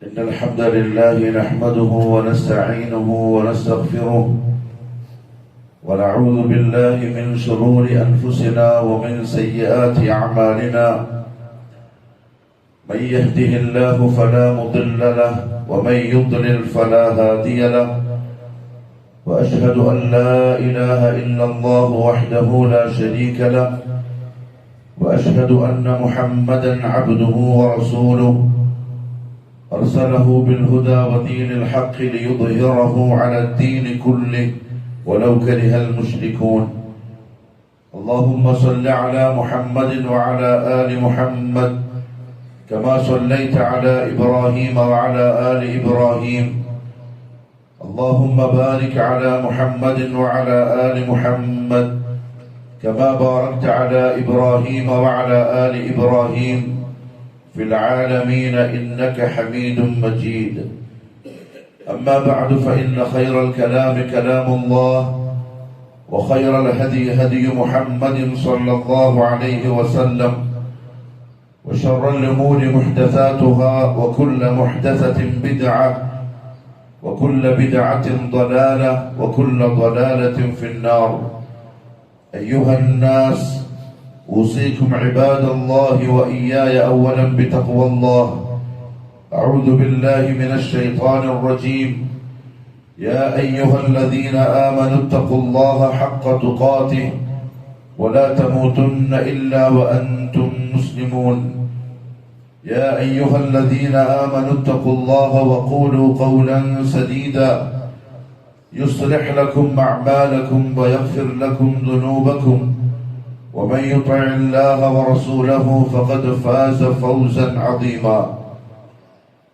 إن الحمد لله نحمده ونستعينه ونستغفره ونعوذ بالله من شرور أنفسنا ومن سيئات أعمالنا من يهده الله فلا مضل له ومن يضلل فلا هادي له وأشهد أن لا إله إلا الله وحده لا شريك له وأشهد أن محمدا عبده ورسوله أرسله بالهدى ودين الحق ليظهره على الدين كله ولو كره المشركون. اللهم صل على محمد وعلى آل محمد كما صليت على إبراهيم وعلى آل إبراهيم. اللهم بارك على محمد وعلى آل محمد كما باركت على إبراهيم وعلى آل إبراهيم في العالمين إنك حميد مجيد. أما بعد فإن خير الكلام كلام الله وخير الهدي هدي محمد صلى الله عليه وسلم وشر الأمور محدثاتها وكل محدثة بدعة وكل بدعة ضلالة وكل ضلالة في النار. أيها الناس أوصيكم عباد الله وإياي أولا بتقوى الله. أعوذ بالله من الشيطان الرجيم. يا أيها الذين آمنوا اتقوا الله حق تقاته ولا تموتن إلا وأنتم مسلمون. يا أيها الذين آمنوا اتقوا الله وقولوا قولا سديدا يصلح لكم أعمالكم ويغفر لكم ذنوبكم ومن يطع الله ورسوله فقد فاز فوزا عظيما.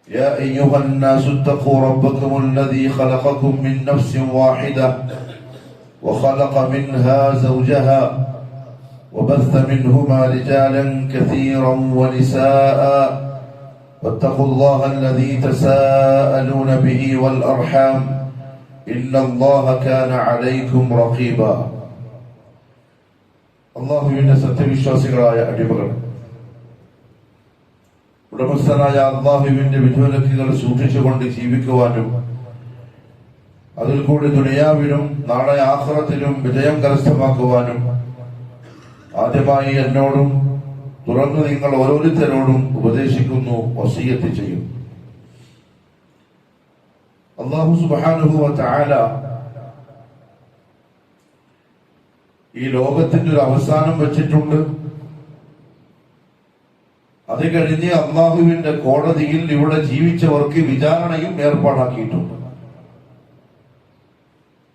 يا أيها الناس اتقوا ربكم الذي خلقكم من نفس واحدة وخلق منها زوجها وبث منهما رجالا كثيرا ونساء واتقوا الله الذي تساءلون به والأرحام إن الله كان عليكم رقيبا. അള്ളാഹുവിന്റെ സത്യവിശ്വാസികളായ അടിമകൾ, ഉടമസ്ഥനായ അള്ളാഹുവിന്റെ വിധിവിലക്കുകൾ സൂക്ഷിച്ചുകൊണ്ട് ജീവിക്കുവാനും അതിൽ കൂടി ദുനിയാവിലും നാളെ ആഖിറത്തിലും വിജയം കരസ്ഥമാക്കുവാനും ആദ്യമായി എന്നോടും തുടർന്ന് നിങ്ങൾ ഓരോരുത്തരോടും ഉപദേശിക്കുന്നു, വസിയ്യത്ത് ചെയ്യും. അല്ലാഹു സുബ്ഹാനഹു വ തആല ഈ ലോകത്തിന്റെ ഒരു അവസാനം വെച്ചിട്ടുണ്ട്. അത് കഴിഞ്ഞ് അള്ളാഹുവിന്റെ കോടതിയിൽ ഇവിടെ ജീവിച്ചവർക്ക് വിചാരണയും ഏർപ്പാടാക്കിയിട്ടുണ്ട്.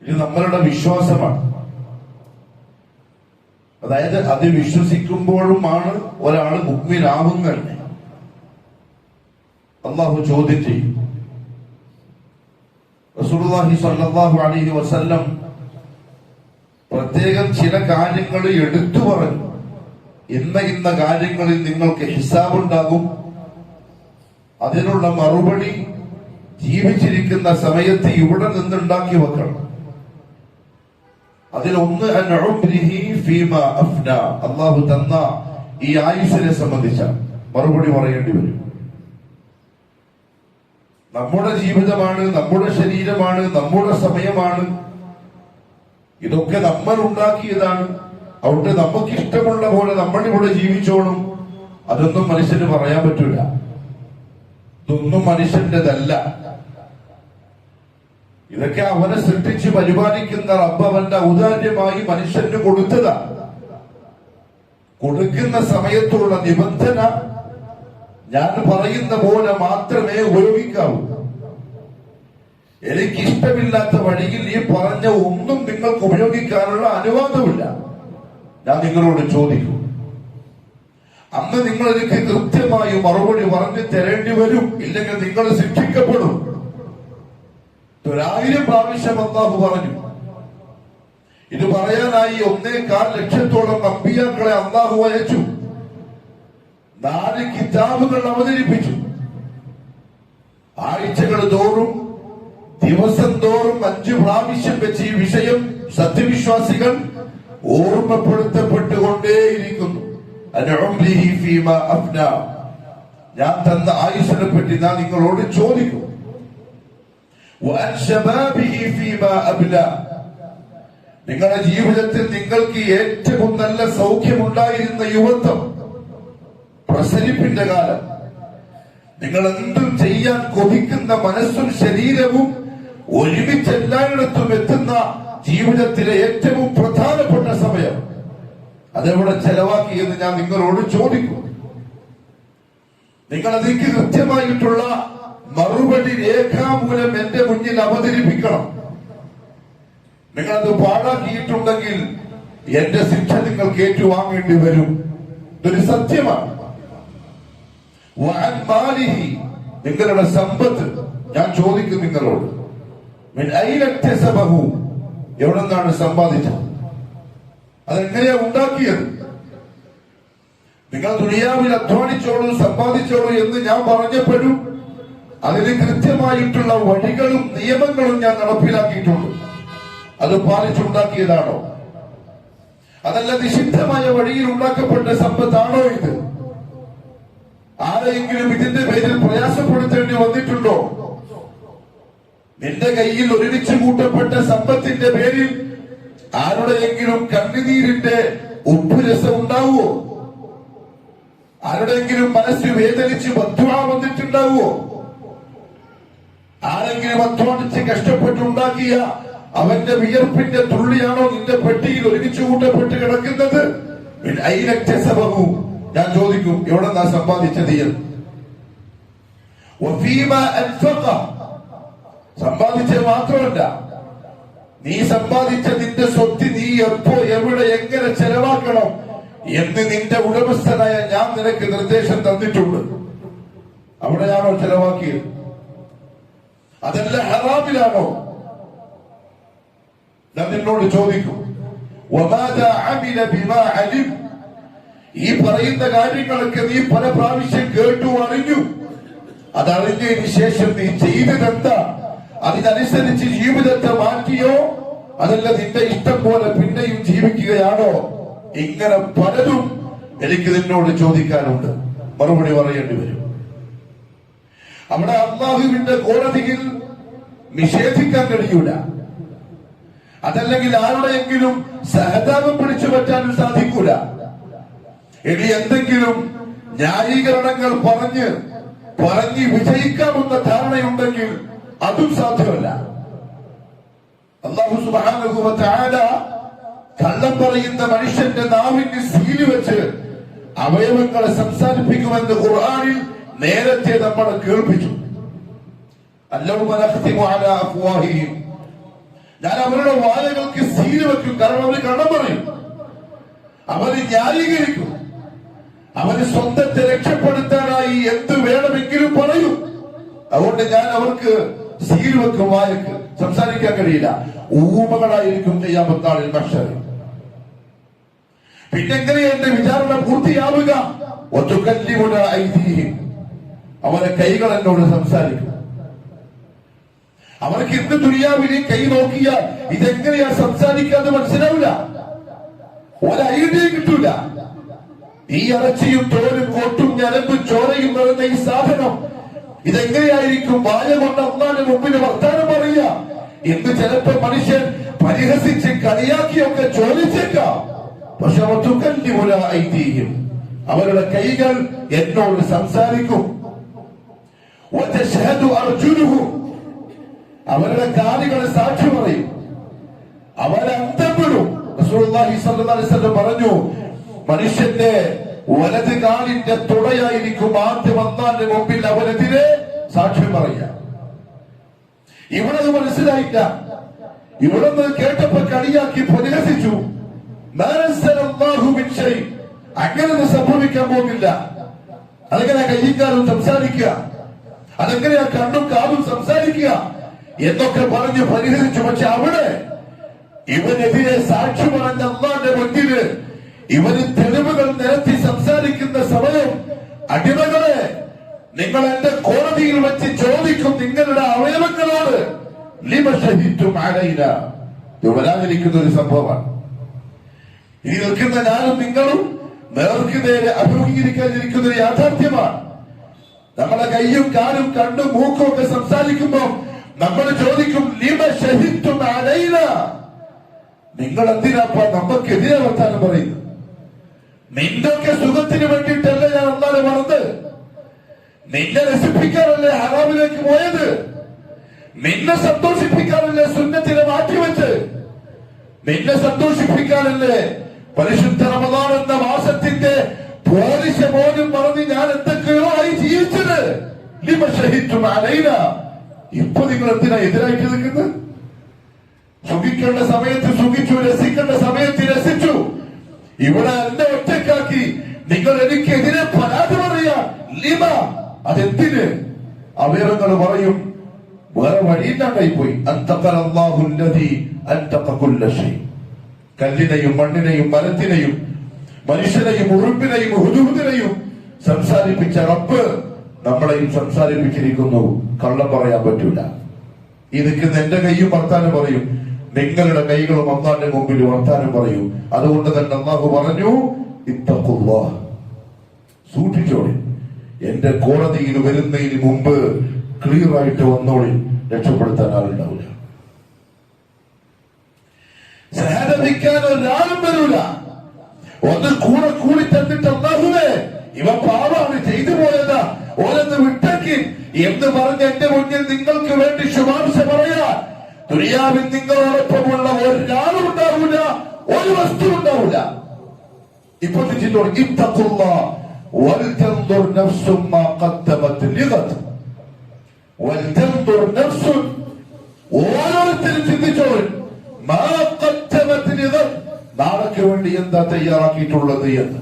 ഇത് നമ്മളുടെ വിശ്വാസമാണ്. അതായത് അത് വിശ്വസിക്കുമ്പോഴുമാണ് ഒരാൾ മുഅ്മിനാവുന്നത്. അള്ളാഹു ചോദ്യം ചെയ്യും. റസൂലുള്ളാഹി സ്വല്ലല്ലാഹു അലൈഹി വസല്ലം പ്രത്യേകം ചില കാര്യങ്ങൾ എടുത്തു പറഞ്ഞു. ഇന്ന കാര്യങ്ങളിൽ നിങ്ങൾക്ക് ഹിസാബുണ്ടാകും, അതിനുള്ള മറുപടി ജീവിച്ചിരിക്കുന്ന സമയത്ത് ഇവിടെ നിന്നുണ്ടാക്കി വെക്കണം. അതിലൊന്ന് അല്ലാഹു തന്ന ഈ ആയുസ്സിനെ സംബന്ധിച്ച മറുപടി പറയേണ്ടി വരും. നമ്മുടെ ജീവിതമാണ്, നമ്മുടെ ശരീരമാണ്, നമ്മുടെ സമയമാണ്. ഇതൊക്കെ നമ്മൾ ഉണ്ടാക്കിയതാണ്. അവിടെ നമുക്ക് ഇഷ്ടമുള്ള പോലെ നമ്മളിവിടെ ജീവിച്ചോളും. അതൊന്നും മനുഷ്യന് പറയാൻ പറ്റൂല. ഇതൊന്നും മനുഷ്യന്റെതല്ല. ഇതൊക്കെ അവനെ സൃഷ്ടിച്ച് പരിപാലിക്കുന്ന റബ്ബ് അവന്റെ ഔദാര്യമായി മനുഷ്യന് കൊടുത്തതാ. കൊടുക്കുന്ന സമയത്തുള്ള നിബന്ധന ഞാൻ പറയുന്ന പോലെ മാത്രമേ ഉപയോഗിക്കാവൂ. എനിക്കിഷ്ടമില്ലാത്ത വഴിയിൽ ഈ പറഞ്ഞ ഒന്നും നിങ്ങൾക്ക് ഉപയോഗിക്കാനുള്ള അനുവാദമില്ല. ഞാൻ നിങ്ങളോട് ചോദിക്കും. അന്ന് നിങ്ങൾ എനിക്ക് കൃത്യമായി മറുപടി പറഞ്ഞു തരേണ്ടി വരും. ഇല്ലെങ്കിൽ നിങ്ങൾ ശിക്ഷിക്കപ്പെടും. 1000 പ്രാവശ്യം അല്ലാഹു പറഞ്ഞു. ഇത് പറയാനായി 1.25 ലക്ഷത്തോളം അമ്പിയാക്കളെ അല്ലാഹു അയച്ചു. 4 കിതാബുകൾ അവതരിപ്പിച്ചു. ആഴ്ചകൾ തോറും ദിവസം തോറും 5 പ്രാവശ്യം വെച്ച് ഈ വിഷയം സത്യവിശ്വാസികൾ ഓർമ്മപ്പെടുത്തപ്പെട്ടുകൊണ്ടേയിരിക്കുന്നു. ഞാൻ തന്ന ആയുസ്സിനെ പറ്റി ഞാൻ നിങ്ങളോട് ചോദിക്കും. നിങ്ങളുടെ ജീവിതത്തിൽ നിങ്ങൾക്ക് ഏറ്റവും നല്ല സൗഖ്യമുണ്ടായിരുന്ന യുവത്വം, പ്രസരിപ്പിന്റെ കാലം, നിങ്ങൾ എന്തും ചെയ്യാൻ കൊതിക്കുന്ന മനസ്സും ശരീരവും ഒരുമിച്ച് എല്ലായിടത്തും എത്തുന്ന ജീവിതത്തിലെ ഏറ്റവും പ്രധാനപ്പെട്ട സമയം അതെവിടെ ചെലവാക്കിയെന്ന് ഞാൻ നിങ്ങളോട് ചോദിക്കും. നിങ്ങൾ അതിലേക്ക് കൃത്യമായിട്ടുള്ള മറുപടി രേഖാമൂലം എന്റെ മുന്നിൽ അവതരിപ്പിക്കണം. നിങ്ങളത് പാഴാക്കിയിട്ടുണ്ടെങ്കിൽ എന്റെ ശിക്ഷ നിങ്ങൾക്ക് ഏറ്റുവാങ്ങേണ്ടി വരും. ഇതൊരു സത്യമാണ്. നിങ്ങളുടെ സമ്പത്ത് ഞാൻ ചോദിക്കും നിങ്ങളോട്, എവിടെ നിന്നാണ് സമ്പാദിച്ചത്? അതെങ്ങനെയാ ഉണ്ടാക്കിയത്? നിങ്ങൾ ദുനിയാവിൽ അധ്വാനിച്ചോളൂ, സമ്പാദിച്ചോളൂ എന്ന് ഞാൻ പറഞ്ഞപ്പോഴും അതിന് കൃത്യമായിട്ടുള്ള വഴികളും നിയമങ്ങളും ഞാൻ നടപ്പിലാക്കിയിട്ടുണ്ട്. അത് പാലിച്ചുണ്ടാക്കിയതാണോ? അതല്ല നിഷിദ്ധമായ വഴിയിൽ ഉണ്ടാക്കപ്പെട്ട സമ്പത്താണോ ഇത്? ആരെയെങ്കിലും ഇതിന്റെ പേരിൽ പ്രയാസപ്പെടുത്തേണ്ടി വന്നിട്ടുണ്ടോ? നിന്റെ കയ്യിൽ ഒരുമിച്ച് കൂട്ടപ്പെട്ട സമ്പത്തിന്റെ പേരിൽ ആരുടെയെങ്കിലും കണ്ണുനീരിന്റെ ഉപ്പുരസം ഉണ്ടാവുമോ? ആരുടെയെങ്കിലും മനസ്സ് വേദനിച്ച് ബദ്ദുആ വന്നിട്ടുണ്ടാവുമോ? ആരെങ്കിലും അധ്വാനിച്ച് കഷ്ടപ്പെട്ടുണ്ടാക്കിയ അവന്റെ വിയർപ്പിന്റെ തുള്ളിയാണോ നിന്റെ പെട്ടിയിൽ ഒരുമിച്ച് കൂട്ടപ്പെട്ട് കിടക്കുന്നത്? ഞാൻ ചോദിക്കും, എവിടെ നിന്നാ സമ്പാദിച്ചത്? സമ്പാദിച്ചത് മാത്രമല്ല, നീ സമ്പാദിച്ച നിന്റെ സ്വത്ത് നീ എപ്പോ എവിടെ എങ്ങനെ ചെലവാക്കണം എന്ന് നിന്റെ ഉടമസ്ഥനായ ഞാൻ നിനക്ക് നിർദ്ദേശം തന്നിട്ടുണ്ട്. അവിടെയാണോ ചെലവാക്കിയത്? അതല്ല ഹറാമിലാണോ? ഞാൻ നിന്നോട് ചോദിക്കും, ഈ പറയുന്ന കാര്യങ്ങളൊക്കെ നീ പല പ്രാവശ്യം കേട്ടു അറിഞ്ഞു. അതറിഞ്ഞതിന് ശേഷം നീ ചെയ്തതെന്താ? അതിനനുസരിച്ച് ജീവിതത്തെ മാറ്റിയോ അതല്ല നിന്റെ ഇഷ്ടം പോലെ പിന്നെയും ജീവിക്കുകയാണോ? ഇങ്ങനെ പലതും എനിക്ക് നിന്നോട് ചോദിക്കാനുണ്ട്, മറുപടി പറയേണ്ടി വരും. അവിടെ അല്ലാഹുവിന്റെ കോടതിയിൽ നിഷേധിക്കാൻ കഴിയൂല. അതല്ലെങ്കിൽ ആരുടെയെങ്കിലും സഹതാപം പിടിച്ചു പറ്റാനും സാധിക്കൂല. ഇനി എന്തെങ്കിലും ന്യായീകരണങ്ങൾ പറഞ്ഞ് വിജയിക്കാമെന്ന ധാരണയുണ്ടെങ്കിൽ അതും സാധ്യമല്ല. അല്ലാഹു സുബ്ഹാനഹു വ തആല കള്ളം പറയുന്ന മനുഷ്യന്റെ നാവിന് സീല് വെച്ച് അവയവങ്ങളെ സംസാരിപ്പിക്കുമെന്ന് ഖുർആനിൽ നേരത്തെ നമ്മൾ കേൾപ്പിച്ചു. അല്ലൗമ നഖ്തിമു അലാ അഫ്വാഹിഹിം, ഞാൻ അവരുടെ വായകൾക്ക് സീല് വെക്കും. കാരണം അവർ കള്ളം പറയും, അവര് ന്യായീകരിക്കും, അവര് സ്വന്തത്തെ രക്ഷപ്പെടുത്താനായി എന്ത് വേണമെങ്കിലും പറയും. അതുകൊണ്ട് ഞാൻ അവർക്ക് സീൽ വെക്കും, വായക്ക് സംസാരിക്കാൻ കഴിയില്ല. ഊമകളായിരിക്കും ഖിയാമത്ത് നാളിൽ മഹ്ശറിൽ. പിന്നെങ്ങനെ എന്റെ വിചാരണ പൂർത്തിയാവുക? വതുകല്ലിമുനാ ഐദീഹിം, അവരെ കൈകൾ എന്നോട് സംസാരിക്കും. അവർക്ക് ഇന്ന് ദുനിയാവിലെ കൈ നോക്കിയാൽ ഇതെങ്ങനെയാ സംസാരിക്കാന്ന് മനസ്സിലാവില്ല, ഒരു ഐഡിയ കിട്ടൂല. ഈ ഇറച്ചിയും തോലും കൊട്ടും ഞരമ്പും ചോരയും നിറഞ്ഞ ഈ സാധനം ഇതെങ്ങനെയായിരിക്കും വായ കൊണ്ട് അള്ളാന്റെ മുമ്പിൽ വർത്താനം പറയുക എന്ന് ചിലപ്പോ മനുഷ്യൻ പരിഹസിച്ച് കളിയാക്കിയൊക്കെ ചോദിച്ചേക്കാം. പക്ഷെ അവരുടെ കൈകൾ എന്നോട് സംസാരിക്കും. അവരുടെ കാലുകൾ സാക്ഷി പറയും. അവരെ അന്തപ്പെടും. റസൂലുള്ളാഹി സ്വല്ലല്ലാഹു അലൈഹി വസല്ലം പറഞ്ഞു, മനുഷ്യന്റെ വലത് കാലിന്റെ തുടയായിരിക്കും ആദ്യം അല്ലാഹുവിന്റെ മുമ്പിൽ അവനെതിരെ സാക്ഷ്യം പറയുക. ഇവിടെ മനസ്സിലായില്ല. ഇവിടെ നിന്ന് കേട്ടപ്പോ കളിയാക്കി പരിഹസിച്ചു. അങ്ങനെ സംഭവിക്കാൻ പോകുന്നില്ല. അതെങ്ങനെയാ കയ്യക്കാരും സംസാരിക്കുക, അതെങ്ങനെയാ കണ്ണും കാതും സംസാരിക്കുക എന്നൊക്കെ പറഞ്ഞ് പരിഹസിച്ചു. പക്ഷെ അവിടെ ഇവനെതിരെ സാക്ഷി പറഞ്ഞ അല്ലാഹുവിന്റെ മുന്നില് ഇവന് തെളിവുകൾ നിരത്തി സംസാരിക്കുന്ന സമയം, അടിമകളെ നിങ്ങൾ എന്റെ കോടതിയിൽ വെച്ച് ചോദിക്കും നിങ്ങളുടെ അവയവങ്ങളോട്, ലിമ ശഹിദ്തും അലൈന. ഇത് വരാതിരിക്കുന്ന ഒരു സംഭവമാണ്. ഈ നിൽക്കുന്ന ഞാനും നിങ്ങളും നേർക്ക് നേരെ അഭിമുഖീകരിക്കാതിരിക്കുന്ന ഒരു യാഥാർത്ഥ്യമാണ്. നമ്മളെ കയ്യും കാലും കണ്ടും മൂക്കും ഒക്കെ സംസാരിക്കുമ്പോ നമ്മൾ ചോദിക്കും ലിമ ഷഹിദ്തും അലൈന, നിങ്ങൾ എന്തിനാപ്പ നമുക്കെതിരെ വർത്താനം പറയുന്നു? നിന്റെയൊക്കെ സുഖത്തിന് വേണ്ടിയിട്ടല്ല ഞാൻ അല്ലാതെ പറഞ്ഞത്. നിന്നെ രസിപ്പിക്കാനല്ലേ ഹറാമിലേക്ക് പോയത്? നിന്നെ സന്തോഷിപ്പിക്കാനല്ലേ സുന്നത്തിനെ മാറ്റിവെച്ച്? നിന്നെ സന്തോഷിപ്പിക്കാനല്ലേ പരിശുദ്ധ റമദാൻ എന്ന മാസത്തിന്റെ പോലിശ പോലും പറഞ്ഞ് ഞാൻ എന്തൊക്കെയോ ആയി ജീവിച്ചത്? ലിമ ഷഹിദ്തും അലൈന. ഇപ്പൊ നിങ്ങൾ എന്തിനാ എതിരായിട്ട് നിൽക്കുന്നത്? സുഖിക്കേണ്ട സമയത്ത് സുഖിച്ചു, രസിക്കേണ്ട സമയത്ത് രസിച്ചു. ഇവിടെ എന്നെ ഒറ്റക്കാക്കി നിങ്ങൾ എനിക്കെതിരെ പരാതി പറയാ. ലിമ, അതെന്തിന്? അവയവങ്ങൾ പറയും വേറെ വഴിയില്ലാണ്ടായി പോയി. കല്ലിനെയും മണ്ണിനെയും മരത്തിനെയും മനുഷ്യനെയും ഉറുമ്പിനെയും ഹുദൂദിനെയും സംസാരിപ്പിച്ച റബ്ബ് നമ്മളെയും സംസാരിപ്പിച്ചിരിക്കുന്നു. കള്ളം പറയാൻ പറ്റൂല. ഈ നിൽക്കുന്ന എന്റെ കൈയും വർത്താനം പറയും, നിങ്ങളുടെ കൈകളും അല്ലാഹുവിന്റെ മുമ്പിൽ വർത്താനം പറയും. അതുകൊണ്ട് തന്നെ അല്ലാഹു പറഞ്ഞു, ഇത്തഖുല്ലാഹ്, സൂക്ഷിച്ചോളി, എന്റെ കോടതിയിൽ വരുന്നതിന് മുമ്പ് ക്ലിയർ ആയിട്ട് വന്നോളി, രക്ഷപ്പെടുത്താൻ ആളുണ്ടാവില്ല. സഹകരിക്കാൻ ഒരാളും വരൂല. ഒന്ന് കൂടെ കൂടി തന്നിട്ട് അല്ലാഹുവേ ഇവ പാവാണ് ചെയ്തു പോയതാ, ഓരോന്ന് വിട്ടേക്ക് എന്ന് പറഞ്ഞ് എന്റെ മുന്നിൽ നിങ്ങൾക്ക് വേണ്ടി ശുപാർശ പറയാ ദുനിയാവിൽ നിങ്ങളോടൊപ്പമുള്ള ഒരാളും ഉണ്ടാവൂല, ഒരു വസ്തു ഉണ്ടാവൂല. ഇപ്പൊ ഓരോരുത്തരും ചിന്തിച്ചോളൂ, നാളേക്ക് വേണ്ടി എന്താ തയ്യാറാക്കിയിട്ടുള്ളത് എന്ന്.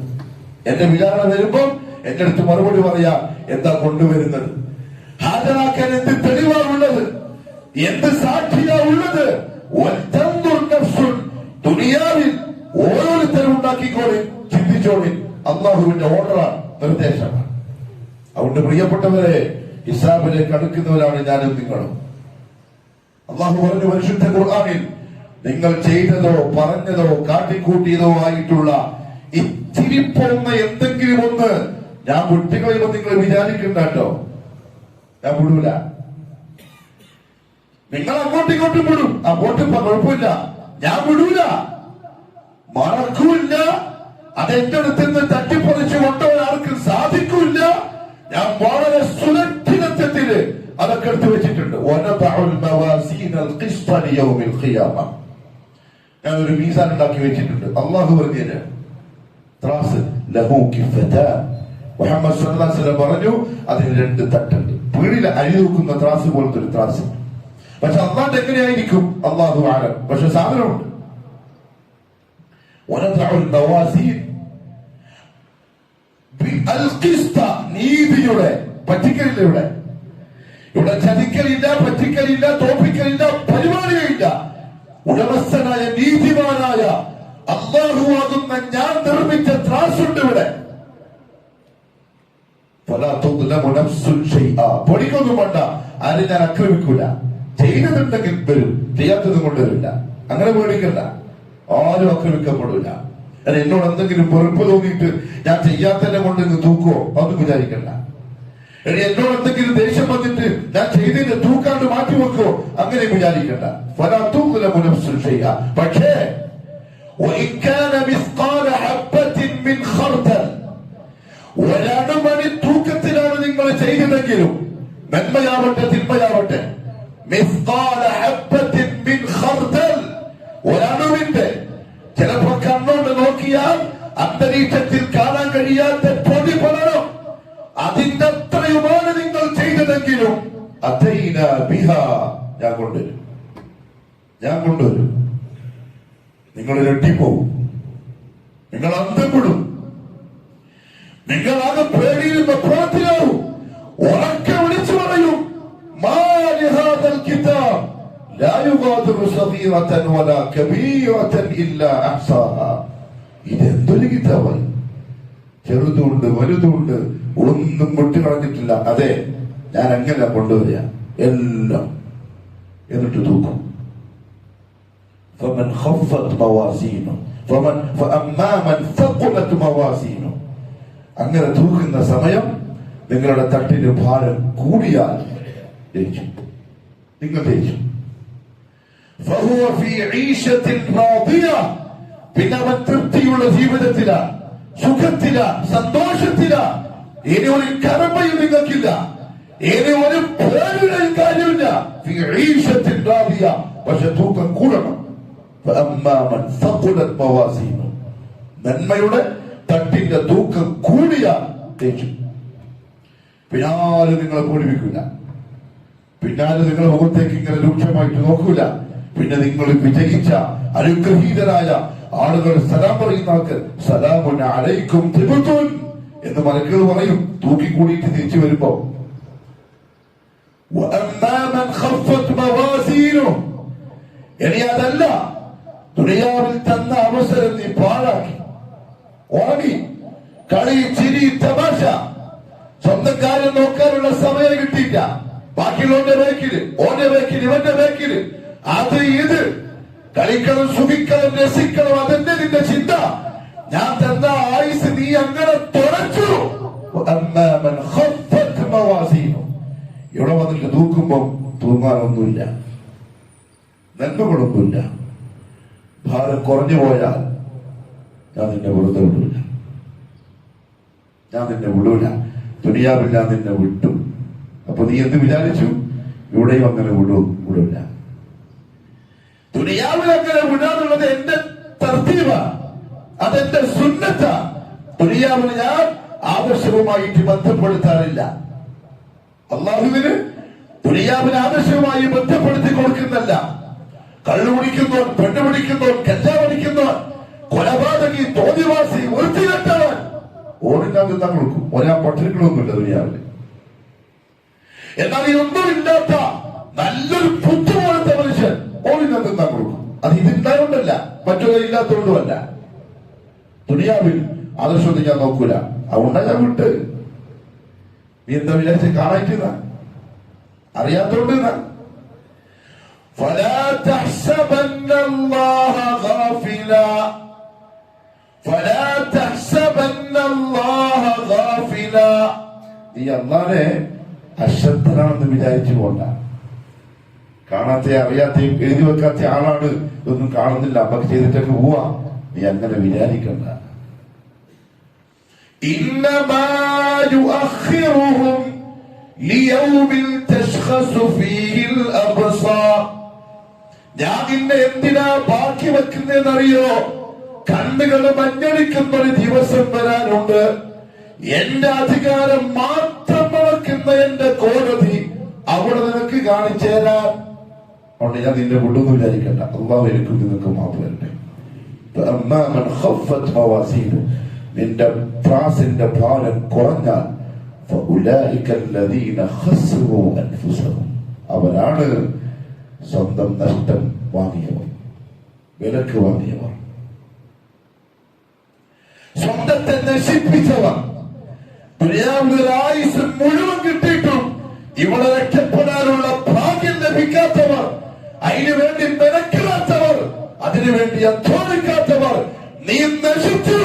എന്റെ വിചാരണ വരുമ്പം എന്റെ അടുത്ത് മറുപടി പറയാ, എന്താ കൊണ്ടുവരുന്നത്, ഹാജരാക്കാൻ എന്ത് തെളിവാണുള്ളത്, എന്ത് സാക്ഷിയാ ഉള്ളത്. ദുനിയാവിൽ ഓരോരുത്തരും ഉണ്ടാക്കിക്കോളി, ചിന്തിച്ചോളി. അള്ളാഹുവിന്റെ ഓർഡറാണ്, നിർദ്ദേശമാണ്. അതുകൊണ്ട് പ്രിയപ്പെട്ടവരെ, ഹിസാബിലേക്ക് അടുക്കുന്നവരാണ് ഞാനും നിങ്ങളും. അള്ളാഹു പറഞ്ഞു പരിശുദ്ധ ഖുർആനിൽ, നിങ്ങൾ ചെയ്തതോ പറഞ്ഞതോ കാട്ടിക്കൂട്ടിയതോ ആയിട്ടുള്ള ഇത്തിരി പോകുന്ന എന്തെങ്കിലും ഒന്ന് ഞാൻ വിട്ടുകളയുമ്പോൾ നിങ്ങൾ വിചാരിക്കണ്ട കേട്ടോ, ഞാൻ വിടൂല. നിങ്ങൾ അങ്ങോട്ടും ഇങ്ങോട്ടും വിടും, അങ്ങോട്ടും കുഴപ്പമില്ല, ഞാൻ വിടൂല, മറക്കൂല്ല. അതെന്റെ അടുത്ത് നിന്ന് തട്ടിപ്പറിച്ചു കൊണ്ടുപോകാൻ ആർക്കും സാധിക്കില്ല. ഞാൻ വളരെ സുരക്ഷിതത്വത്തില് അതൊക്കെ എടുത്തു വെച്ചിട്ടുണ്ട്. ഞാൻ ഒരു മീസാൻ ഉണ്ടാക്കി വെച്ചിട്ടുണ്ട്. അള്ളാഹു പറഞ്ഞത് ത്രാസ് മുഹമ്മദ് സല്ലല്ലാഹു അലൈഹി വസല്ലം പറഞ്ഞു, അതിന് 2 തട്ടുണ്ട്. വീടിൽ അരി തൂക്കുന്ന ത്രാസ് പോലത്തെ ഒരു ത്രാസ്. പക്ഷെ അള്ളാഹ് എങ്ങനെയായിരിക്കും അള്ളാഹു ആലം. പക്ഷെ സാധനമുണ്ട്. നീതിയുടെ പറ്റിക്കലില്ല. ഇവിടെ ചതിക്കലില്ല, പറ്റിക്കലില്ല, തോപ്പിക്കലില്ല, പരിപാടിയില്ല. ഉടമസ്ഥനായ നീതിമാനായ അല്ലാഹുവാകുന്ന ഞാൻ നിർമ്മിച്ച ത്രാസുണ്ട് ഇവിടെ. പൊടിക്കൊന്നും വേണ്ട, ആരും ഞാൻ ആക്രമിക്കൂല. ചെയ്തതുണ്ടെങ്കിൽ വരും, ചെയ്യാത്തതും കൊണ്ടുവരില്ല. അങ്ങനെ പേടിക്കണ്ട, ആരും ആക്രമിക്കപ്പെടില്ല. എന്നോട് എന്തെങ്കിലും വെറുപ്പ് തോന്നിയിട്ട് ഞാൻ ചെയ്യാത്തതിനെ കൊണ്ട് ഇന്ന് തൂക്കുവോ അതൊന്നും വിചാരിക്കണ്ട. എന്നോട് എന്തെങ്കിലും ദേഷ്യം വന്നിട്ട് ഞാൻ ചെയ്തതിന്റെ തൂക്കാണ്ട് മാറ്റിവെക്കുവോ അങ്ങനെ വിചാരിക്കണ്ട. പക്ഷേ ഒരണുമണി തൂക്കത്തിലാണ് നിങ്ങൾ ചെയ്തതെങ്കിലും, നന്മയാവട്ടെ തിന്മയാവട്ടെ, ഒരണുവിന്റെ ചിലപ്പോ കണ്ണോണ്ട് നോക്കിയാൽ അന്തരീക്ഷത്തിൽ കാണാൻ കഴിയാത്ത പൊടി പടരും, അതിന്റെ അത്രയുമാണ് നിങ്ങൾ ചെയ്തതെങ്കിലും ഞാൻ കൊണ്ടുവരും. നിങ്ങൾ രട്ടിപ്പോവും, നിങ്ങൾ അന്തപ്പെടും, നിങ്ങളാകെ പേടിയിൽ പ്രവർത്തിയാവും. ഉറക്കെ വിളിച്ചു പറയും, ഇതെന്തൊരു കിതാബാണ്, ചെറുതുണ്ട് വലുതുണ്ട്, ഒന്നും വിട്ടുകളഞ്ഞിട്ടില്ല. അതെ, ഞാൻ അങ്ങനെ കൊണ്ടുവരിക എല്ലാം, എന്നിട്ട് തൂക്കും. അങ്ങനെ തൂക്കുന്ന സമയം നിങ്ങളുടെ തട്ടിന് ഭാരം കൂടിയാൽ ജയിച്ചു, നിങ്ങൾ ജയിച്ചു. പിന്നെ അവൻ തൃപ്തിയുള്ള ജീവിതത്തില, സുഖത്തില, സന്തോഷത്തില. ഇനി ഒരു കടമയും നിങ്ങൾക്കില്ല, ഇനി ഒരു പേരുടെയും കാര്യമില്ല. പക്ഷെ തൂക്കം കൂടണം. നന്മയുടെ തട്ടിന്റെ തൂക്കം കൂടിയാൽ ജയിച്ചു. പിന്നാലും നിങ്ങളെ പൊടിപ്പിക്കില്ല, പിന്നാലും നിങ്ങളുടെ മുഖത്തേക്ക് ഇങ്ങനെ രൂക്ഷമായിട്ട് നോക്കൂല. പിന്നെ നിങ്ങൾ വിജയിച്ച അനുഗ്രഹീതരായ ആളുകൾ സലാം പറയുന്ന ആൾക്ക് സലാമുൻ അലൈക്കും തിബ്തുൻ എന്ന് മലക്കുകൾ പറയും തൂക്കിക്കൂടിയിട്ട് തിരിച്ചു വരുമ്പോ. ഇനി അതല്ല, ദുനിയാവിൽ തന്ന അവസരം നീ പാഴാക്കി, ഉറങ്ങി, കളി, ചിരി, തമാശ, സ്വന്തം കാര്യം നോക്കാനുള്ള സമയം കിട്ടിയില്ല. ബാക്കിയുള്ളവന്റെ ബേക്കില്, ഓന്റെ ബേക്കില്, ഇവന്റെ ബേക്കില്, അത് ഇത് കളിക്കണം, സുഖിക്കണം, രസിക്കണം, അതന്നെ നിന്റെ ചിന്ത. ഞാൻ തന്ന ആയുസ് നീ അങ്ങനെ തുറച്ചു. ഇവിടെ വന്നിട്ട് തൂക്കുമ്പോ തൂങ്ങാനൊന്നുമില്ല, നന്മകളൊന്നുമില്ല. ഭാരം കുറഞ്ഞു പോയാൽ ഞാൻ നിന്നെ വെറുതെ വിടൂല, ഞാൻ നിന്നെ വിടൂല. ദുനിയാവിൽ ഞാൻ നിന്നെ വിട്ടു. അപ്പൊ നീ എന്ത് വിചാരിച്ചു? ഇവിടെയും അങ്ങനെ വിടൂല. ദുനിയാവിൽ അങ്ങനെ വിടാന്നുള്ളത് എന്റെ തർത്തീബ, അതെന്റെ സുന്നത്ത. ദുനിയാവിന് ഞാൻ ആദർശവുമായിട്ട് ബന്ധപ്പെടുത്താറില്ല. അള്ളാഹുവിന് ദുനിയാവിന് ആദർശവുമായി ബന്ധപ്പെടുത്തി കൊടുക്കുന്നല്ല. കള്ളു കുടിക്കുന്നവൻ, പെണ്ണു പിടിക്കുന്നവൻ, കഞ്ചാവ് അടിക്കുന്നവൻ, കൊലപാതകി, തോന്നിവാസി, വൃത്തികെട്ടവൻ ഓടിനാൻ താൻ കൊടുക്കും. ഒരാ പട്ടിണികളൊന്നുമില്ല ദുനിയാവില്. എന്നാൽ ഇതൊന്നുമില്ലാത്ത നല്ലൊരു പുത്തു പോലത്തെ മനുഷ്യൻ ഓടിനാൻ താൻ കൊടുക്കും. അത് ഇതിണ്ടായോണ്ടല്ല, മറ്റൊന്നും ഇല്ലാത്തതുകൊണ്ടുമല്ല. ദുനിയാവിൽ ആദർശം ഞാൻ നോക്കൂല, അതുകൊണ്ടാ ഞാൻ വിട്ട്. നീ എന്താ വിചാരിച്ച് കാണാറ്റില്ല, അറിയാത്തോണ്ട്. فلا تحسبن الله غافلا فلا تحسبن الله غافلا. നീ അല്ലാഹുവെ അശ്രദ്ധനാണെന്ന് വിചാരിച്ചു പോണ്ട. കാണാത്ത, അറിയാത്തയും എഴുതി വെക്കാത്ത ആളാണ്, ഇതൊന്നും കാണുന്നില്ല, അമ്മക്ക് ചെയ്തിട്ടൊക്കെ പോവാ, നീ അങ്ങനെ വിചാരിക്കണ്ട. ഇന്നമാ യുഅഖിറുഹും ലിയൗമിൻ തശ്ഖസു ഫീഹിൽ അബ്സാർ. ഞാൻ നിന്നെ എന്തിനാ ബാക്കി വെക്കുന്നതെന്നറിയോ? കണ്ണുകൾ മഞ്ഞളിക്കുന്ന ഒരു ദിവസം വരാനുണ്ട്. എന്റെ അധികാരം മാത്രം നടക്കുന്ന എന്റെ കോടതി അവിടെ നിനക്ക് കാണിച്ചു തരാൻ. അതുകൊണ്ട് ഞാൻ നിന്നെ വിടുന്നു വിചാരിക്കണ്ട. അള്ളാഹു എനിക്ക് നിനക്ക് മാപ്പ് തരട്ടെ. നിന്റെ ത്രാസിന്റെ ഭാരം കുറഞ്ഞാൽ അവരാണ് സ്വന്തം നഷ്ടം വാങ്ങിയവർ, വിലക്ക് വാങ്ങിയവർ, സ്വന്തത്തെ നശിപ്പിച്ചവർ. ആയുസ് മുഴുവൻ കിട്ടിയിട്ടും ഇവിടെ രക്ഷപ്പെടാനുള്ള ഭാഗ്യം ലഭിക്കാത്തവർ, അതിനുവേണ്ടി മെനക്കിടാത്തവർ, അതിനുവേണ്ടി അധ്വാനിക്കാത്തവർ. നീ നശിച്ചു,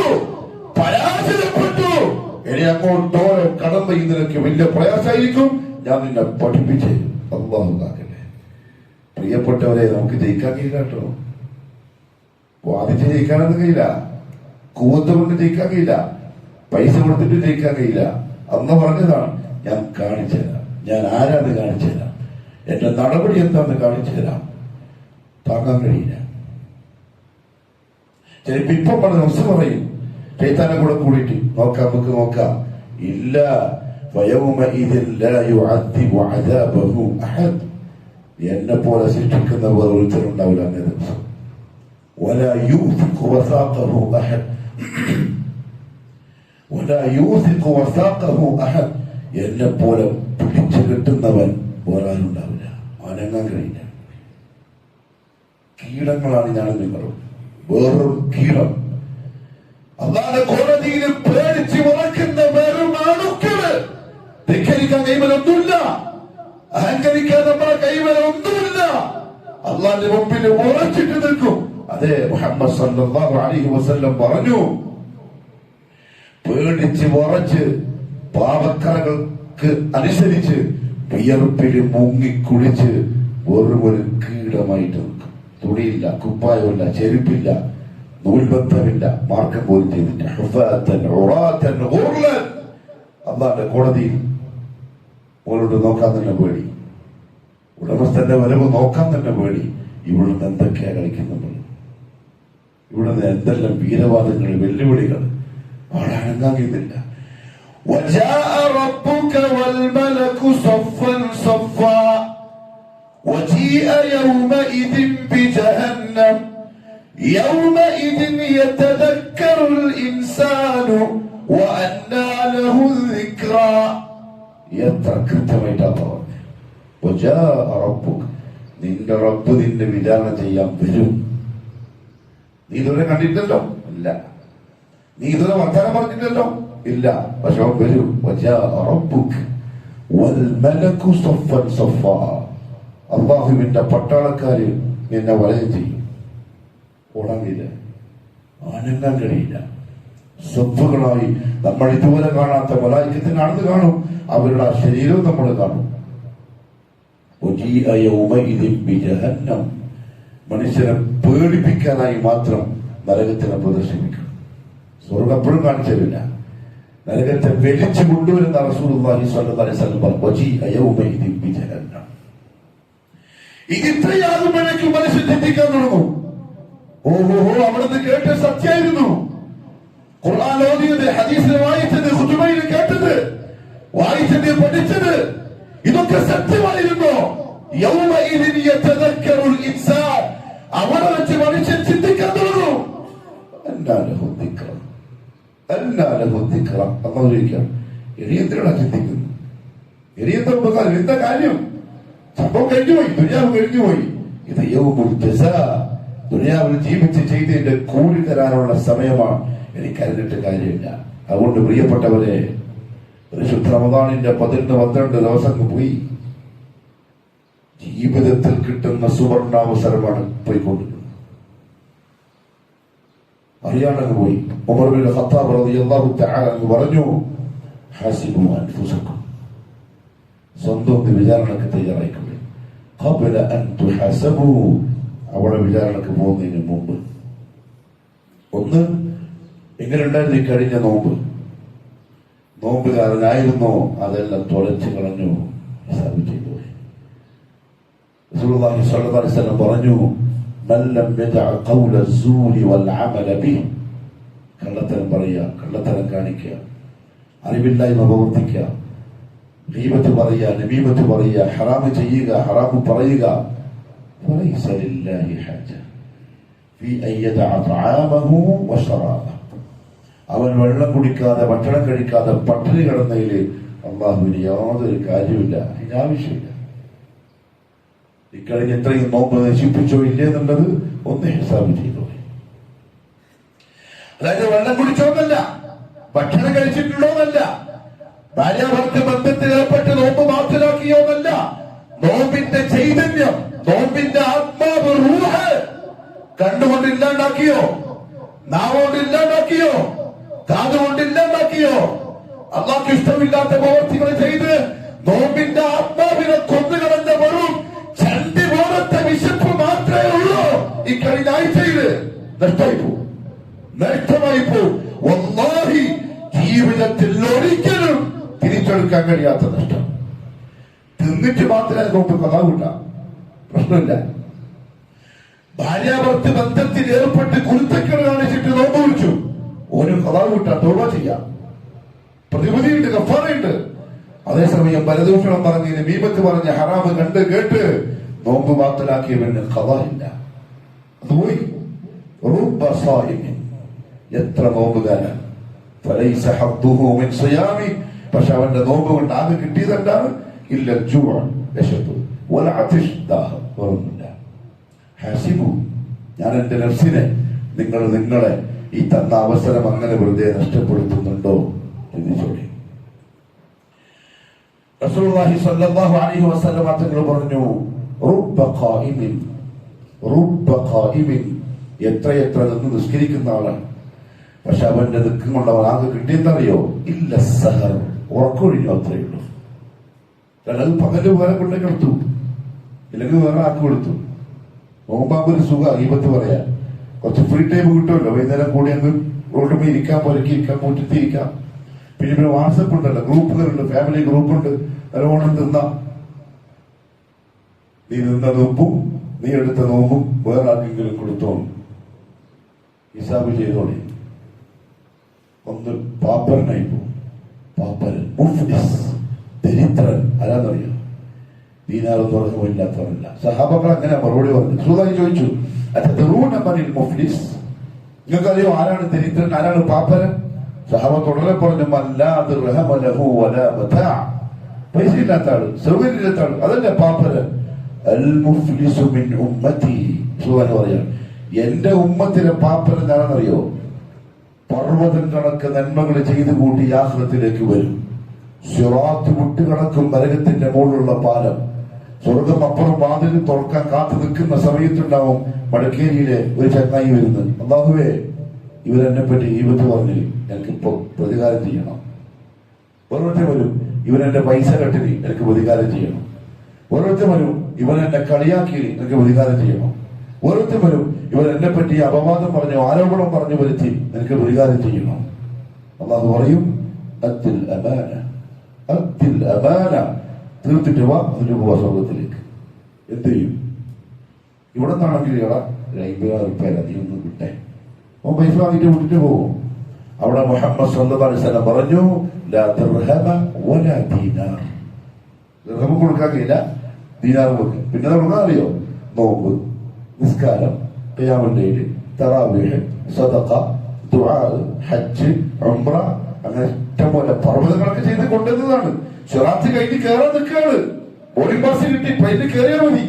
പരാജയപ്പെട്ടു. ഇനി അങ്ങോട്ടോരോ കടമ്പ നിനക്ക് വലിയ പ്രയാസമായിരിക്കും. ഞാൻ നിന്നെ പഠിപ്പിച്ചു. അല്ലാഹു കാക്കട്ടെ. പ്രിയപ്പെട്ടവരെ, നമുക്ക് ജയിക്കാൻ കഴിയില്ല കേട്ടോ. വാദിച്ച് ജയിക്കാനൊന്നും കഴിയില്ല, കൂവത്ത് കൊണ്ട് ജയിക്കാൻ കഴിയില്ല, പൈസ കൊടുത്തിട്ട് ജയിക്കാൻ കഴിയില്ല. അന്ന് പറഞ്ഞതാണ്, ഞാൻ കാണിച്ചു തരാം, ഞാൻ ആരാന്ന് കാണിച്ചു തരാം, എന്റെ നടപടി എന്താന്ന് കാണിച്ചു തരാം. താങ്ങാൻ കഴിയില്ല. ചിലപ്പോ ഇപ്പം പറഞ്ഞ ദിവസം പറയും, ശൈത്താനെ കൂടെ കൂടിയിട്ട് നോക്കാം, നമുക്ക് നോക്കാം. ഇല്ല, എന്നെ പോലെ ശിക്ഷിക്കുന്ന വേറെ ഒരുത്തരുണ്ടാവില്ല അന്നേ ദിവസം. എന്നെ പോലെ പിടിച്ചു കിട്ടുന്നവൻ വേറാരുണ്ടാവില്ല. അനങ്ങാൻ കഴിയില്ല. കീടങ്ങളാണ് ഞാനും നിങ്ങളും, വേറൊരു കീടം. അല്ലാതെ കോടതിയിൽ പേടിച്ച് വളർക്കുന്ന വെറും അണുക്കള്. ധിക്കരിക്കാൻ കൈവലൊന്നുമില്ല, അഹങ്കരിക്കാൻ നമ്മളെ കൈവലൊന്നുമില്ല. അള്ളാന്റെ മുമ്പിൽ ഉറച്ചിട്ട് നിൽക്കും. അതെ, മുഹമ്മദ് സല്ലല്ലാഹു അലൈഹി വസല്ലം പറഞ്ഞു, പേടിച്ച് ഉറച്ച് പാവക്കറകൾക്ക് അനുസരിച്ച് വിയർപ്പിൽ മുങ്ങിക്കുളിച്ച് വെറും ഒരു കീടമായിട്ട് നിൽക്കും. തുണിയില്ല, കുപ്പായമില്ല, ചെരുപ്പില്ല, നൂൽബന്ധമില്ല, മാർക്കം പോലും ചെയ്തില്ല. അള്ളാന്റെ കോടതിയിൽ ഓരോട് നോക്കാൻ തന്നെ പേടി, ഉടമസ്ഥന്റെ വരവ് നോക്കാൻ തന്നെ പേടി. ഇവിടുന്ന് എന്തൊക്കെയാ കളിക്കുന്നത്, ഇവിടുന്ന് എന്തെല്ലാം വീരവാദങ്ങൾ, വെല്ലുവിളികൾ. ആളനങ്ങാൻ കഴിയുന്നില്ല. وجاء ربك والملك صفا صفا وجيء يومئذ بجهنم يومئذ يتذكر الإنسان وأنى له الذكرى. എത്ര കൃത്യമായിട്ടാണ് പറഞ്ഞത്. وجاء ربك, നിന്റെ റബ്ബ് നിന്നെ വിചാരണ ചെയ്യാൻ വരും. നീ ഇതുവരെ കണ്ടിട്ടില്ലല്ലോ, ഇല്ല. നീ ഇതുവരെ വർത്തമാനം പറഞ്ഞിട്ടില്ലല്ലോ, ഇല്ല. പക്ഷെ അവൻ വരും. അള്ളാഹുവിന്റെ പട്ടാളക്കാര് നിന്നെ വലയം ചെയ്യും. ഓടാൻ കഴിയില്ല, ആനങ്ങാൻ കഴിയില്ല. സ്വത്തുകളായി നമ്മൾ ഇതുവരെ കാണാത്ത മലായികത്തിനാണെന്ന് കാണും. അവരുടെ ആ ശരീരവും നമ്മൾ കാണും. മനുഷ്യനെ പേടിപ്പിക്കാനായി മാത്രം നരകത്തിനെ പ്രദർശിപ്പിക്കും. സ്വർഗ്ഗം എപ്പോഴും കാണിച്ചില്ല. നരകത്തെ വലിച്ചു കൊണ്ടുവരുന്ന റസൂലുള്ളാഹി സ്വല്ലല്ലാഹു അലൈഹി വസല്ലം പറഞ്ഞു, ഇതിത്രയാകുമ്പോഴേക്കും മനുഷ്യൻ ചിന്തിക്കാൻ തുടങ്ങും. ഓഹോ, അവിടുന്ന് കേട്ട് സത്യായിരുന്നു. ഖുർആൻ ഓതിയത്, ഹദീസിൽ വായിച്ചത്, ഖുതുബയിൽ കേട്ടത്, വായിച്ചത്, പഠിച്ചത്, ഇതൊക്കെ സത്യമായിരുന്നോ? യൗമഇദിൻ യതദക്കറുൽ ഇൻസാൻ, അവിടെ വെച്ച് മനുഷ്യൻ ചിന്തിക്കാൻ തുടങ്ങും. എന്തിനാണ് ചിന്തിക്കുന്നു? എന്താ കാര്യം? സംഭവം കഴിഞ്ഞുപോയി, ദുനിയാവ് കഴിഞ്ഞുപോയി. ഇത് യൗമുൽ ജസാ, ദുനിയാവിൽ ജീവിച്ച് ചെയ്തതിന്റെ കൂലി തരാനുള്ള സമയമാണ്. എനിക്കറിഞ്ഞിട്ട് കാര്യമില്ല. അതുകൊണ്ട് പ്രിയപ്പെട്ടവരെ, പരിശുദ്ധ റമദാനിന്റെ 11-12 ദിവസം പോയി. ജീവിതത്തിൽ കിട്ടുന്ന സുവർണാവസരമാണ് പോയിക്കൊണ്ടിരിക്കുന്നത്. അറിയാണ്ടങ്ങ് പോയി. ഉമർ ബിൻ ഖത്താബ് റളിയല്ലാഹു തആല അൻഹു പറഞ്ഞു, ഹസിബു അൻഫുസക്കും, സ്വന്തം വിചാരണക്ക് തയ്യാറായിക്കൊള്ളു. ഖബ്ല അൻ തുഹസബു, അവിടെ വിചാരണക്ക് പോകുന്നതിന് മുമ്പ്. ഒന്ന്, എങ്ങനെ ഉണ്ടായിരുന്നു ഈ കഴിഞ്ഞ നോമ്പുകാരനായിരുന്നോ? അതെല്ലാം തുളച്ചു കളഞ്ഞു, ഹിസാബ് ചെയ്തു. റസൂലുള്ളാഹി സ്വല്ലല്ലാഹു അലൈഹി വസല്ലം പറഞ്ഞു, മല്ലം യദഅ ഖൗല അസ്സൂരി വൽ അമല ബിഹി, കള്ളത്തരം പറയുക, കള്ളത്തരം കാണിക്കുക, അറിവില്ലായ്മ പ്രവർത്തിക്കുക, ഗീബത്ത് പറയുക, നമീമത്ത് പറയുക, ഹറാമ് ചെയ്യുക, ഹറാമ് പറയുക. ഫലൈസ ലില്ലാഹി ഹജ ഫീ അൻ യദഅ തആമഹു വശറാബഹു, അവൻ വെള്ളം കുടിക്കാതെ, ഭക്ഷണം കഴിക്കാതെ പട്ടിണി കിടന്നതിൽ അല്ലാഹുവിന് യാതൊരു കാര്യമില്ല, അതിന് ആവശ്യമില്ല. ഇക്കഴിഞ്ഞ എത്രയും നോമ്പ് നശിപ്പിച്ചോ ഇല്ലേ എന്നുള്ളത് ഒന്ന് ഹിസാബ് ചെയ്തോ. അതായത് വെള്ളം കുടിച്ചോന്നല്ല, ഭക്ഷണം കഴിച്ചിട്ടുള്ളോന്നല്ല, ഭാര്യാഭർത്തൃ ബന്ധത്തിൽ ഏർപ്പെട്ട് നോമ്പ് മാറ്റിലാക്കിയോന്നല്ല. നോമ്പിന്റെ ചൈതന്യം, നോമ്പിന്റെ ആത്മാവ്, റൂഹ് കണ്ടുകൊണ്ട് ഇല്ലാണ്ടാക്കിയോ? നാവുകൊണ്ട് ഇല്ലാണ്ടാക്കിയോ? കാതുകൊണ്ട് ഇല്ലാണ്ടാക്കിയോ? അള്ളാഹ്ക്ക് ഇഷ്ടമില്ലാത്ത പ്രവർത്തികൾ ചെയ്ത് നോമ്പിന്റെ ആത്മാവിനെ കൊന്നുകളഞ്ഞ വെറും ചണ്ടി പോലത്തെ വിശപ്പ് മാത്രമേ ഉള്ളൂ ഈ കഴിഞ്ഞ ആഴ്ചയില്. നഷ്ടമായി പോകും. വല്ലാഹി, ജീവിതത്തിൽ ഒരിക്കലും തിരിച്ചെടുക്കാൻ കഴിയാത്ത നഷ്ടം. തിന്നിട്ട് മാത്രമേ നോമ്പ് കഥ കൂട്ടാം, പ്രശ്നമില്ല. ഭാര്യാഭർത്തൃ ബന്ധത്തിൽ ഏർപ്പെട്ട് കുരുത്തക്കേട് കാണിച്ചിട്ട് നോമ്പ് വിളിച്ചു, ഒരു കഥ കൂട്ടാം, തോപ ചെയ്യാം, പ്രതിപതിയുണ്ട്, ഗഫാറയുണ്ട്. അതേസമയം പരദൂഷണം പറഞ്ഞ്, നമീമത്ത് പറഞ്ഞ്, ഹറാമ് കണ്ട് കേട്ട് നോമ്പ് ബാത്തലാക്കിയവന് കഥ ഇല്ല, അത് പോയി. എത്ര നോമ്പുകാരൻ, പക്ഷെ അവന്റെ നോമ്പ് കൊണ്ട് ആകെ കിട്ടിയതെന്താണ്? ഇല്ല ജൂഅൻ, വിശപ്പ്, വല അതിഷ്, ദാഹം, വേറൊന്നുമില്ല. ഹസിബു, ഞാൻ എന്റെ നഫ്സിനെ, നിങ്ങളെ ഈ തന്ന അവസരം അങ്ങനെ വെറുതെ നഷ്ടപ്പെടുത്തുന്നുണ്ടോ എന്ന് ചോദിച്ചു. റസൂലുള്ളാഹി സ്വല്ലല്ലാഹു അലൈഹി വസല്ലം തങ്ങൾ പറഞ്ഞു, റുബ്ബ ഖായിമിൻ, എത്രയെത്ര നിന്ന് നിസ്കരിക്കുന്ന ആളാണ്, പക്ഷെ അവന്റെ ദുഃഖം കൊണ്ട് അവൻ ആകെ കിട്ടിയെന്നറിയോ? ഇല്ല സഹർ, ഉറക്കൊഴിഞ്ഞു, അത്രയേ ഉള്ളൂ. കാരണം അത് പകല് വേറെ കൊണ്ടേ കിടത്തു, ഇല്ലെങ്കിൽ വേറെ ആക്കി കൊടുത്തു. നോമ്പാകുമ്പോ ഒരു സുഖ ഈപത്ത് പറയാ, കുറച്ച് ഫ്രീ ടൈം കിട്ടുമല്ലോ. വൈകുന്നേരം കൂടി അങ്ങ് റോഡ് ഇരിക്കാം, പൊരക്കിരിക്കാം, മുറ്റത്തിരിക്കാം. പിന്നെ വാട്സപ്പ് ഉണ്ടല്ലോ, ഗ്രൂപ്പുകളുണ്ട്, ഫാമിലി ഗ്രൂപ്പുണ്ട്. നല്ലോണം തിന്നാം. നീ നിന്ന നോമ്പും നീ എടുത്ത നോമ്പും വേറെ ആർക്കെങ്കിലും കൊടുത്തോളും. ഹിസാബ് ചെയ്തോളി. ഒന്ന് പാപ്പരനായി പോകും. പാപ്പരൻ, മുഫ്ലിസ്, ദരിദ്രൻ ആരാന്നറിയോ? ദീനാറൊന്നും ഉറങ്ങുമില്ലാത്തവരല്ല. സഹാബകൾ അങ്ങനെ മറുപടി പറഞ്ഞു. സുഖമായി ചോദിച്ചു, മുഫ്ലിസ്, നിങ്ങൾക്കറിയോ ആരാണ് ദരിദ്രൻ, ആരാണ് പാപ്പരൻ? സഹാബ തുടരെ പറഞ്ഞു, പൈസ ഇല്ലാത്ത ആള്, സൗകര്യം ഇല്ലാത്ത ആള്, അതല്ലേ പാപ്പരൻ. പറയാം, എന്റെ ഉമ്മത്തിലെ പാപ്പരൻ ആണെന്നറിയോ? പർവ്വതം കണക്ക് നന്മകൾ ചെയ്തു കൂട്ടി ആഖിറത്തിലേക്ക് വരും. സിറാത്ത് വിട്ടുകണക്കും നരകത്തിന്റെ മുകളിലുള്ള പാലം. സ്വർഗം അപ്പുറം വാതിൽ തുറക്കാൻ കാത്തു നിൽക്കുന്ന സമയത്തുണ്ടാവും മടക്കേരിയിലെ ഒരു ചങ്ങായി വരുന്നത്. അല്ലാഹുവേ, ഇവരെന്നെ പറ്റി ഈപത്ത് പറഞ്ഞ് എനിക്കിപ്പോ പ്രതികാരം ചെയ്യണം. ഓരോരുത്തർ വരും, ഇവനെന്റെ പൈസ കെട്ടിന് എനിക്ക് പ്രതികാരം ചെയ്യണം. ഓരോരുത്തർ വരും, ഇവനെന്നെ കളിയാക്കി എനിക്ക് പ്രതികാരം ചെയ്യണം. ഓരോരുത്തർ വരും, ഇവൻ എന്നെ പറ്റി അപവാദം പറഞ്ഞു, ആരോപണം പറഞ്ഞു വരുത്തി എനിക്ക് പ്രതികാരം ചെയ്യണം. അല്ലാഹു പറയും, അദ്ദിൽ അമാന, അദ്ദിൽ അമാന, തീർത്തിട്ട് വാ, എന്നിട്ട് പോവാ സ്വർഗത്തിലേക്ക്. എന്ത് ചെയ്യും? ഇവിടെ നിന്നാണെങ്കിൽ ഇയാളെ 50,000 രൂപ നീ ഒന്ന് വിട്ടേ, അവൻ പൈസ വാങ്ങിട്ട് വിട്ടിട്ട് പോകും. അവിടെ മുഹമ്മദ് സ്വല്ലല്ലാഹു അലൈഹി വസല്ലം പറഞ്ഞു, ലാ ദിർഹമ വലാ ദീനാർ. ദിർഹം കൊടുക്കാൻ കഴിയില്ല, ദീനാർ കൊടുക്കും. പിന്നെ കൊടുക്കാൻ അറിയോ? നോമ്പ്, നിസ്കാരം, ഖിയാമുൽ ലൈൽ, തറാവീഹ്, സദഖ, ദുആ, ഹജ്ജ്, ഉംറ, അങ്ങനെ ഇഷ്ടംപോലെ പർവ്വതങ്ങളൊക്കെ ചെയ്ത് കൊണ്ടുവന്നതാണ്. സിറാത്ത് കഴിഞ്ഞ് കയറാൻ നിൽക്കുകയാണ്. ബോർഡിംഗ് പാസ് കിട്ടി, പ്ലെയിനിൽ കയറിയാൽ മതി.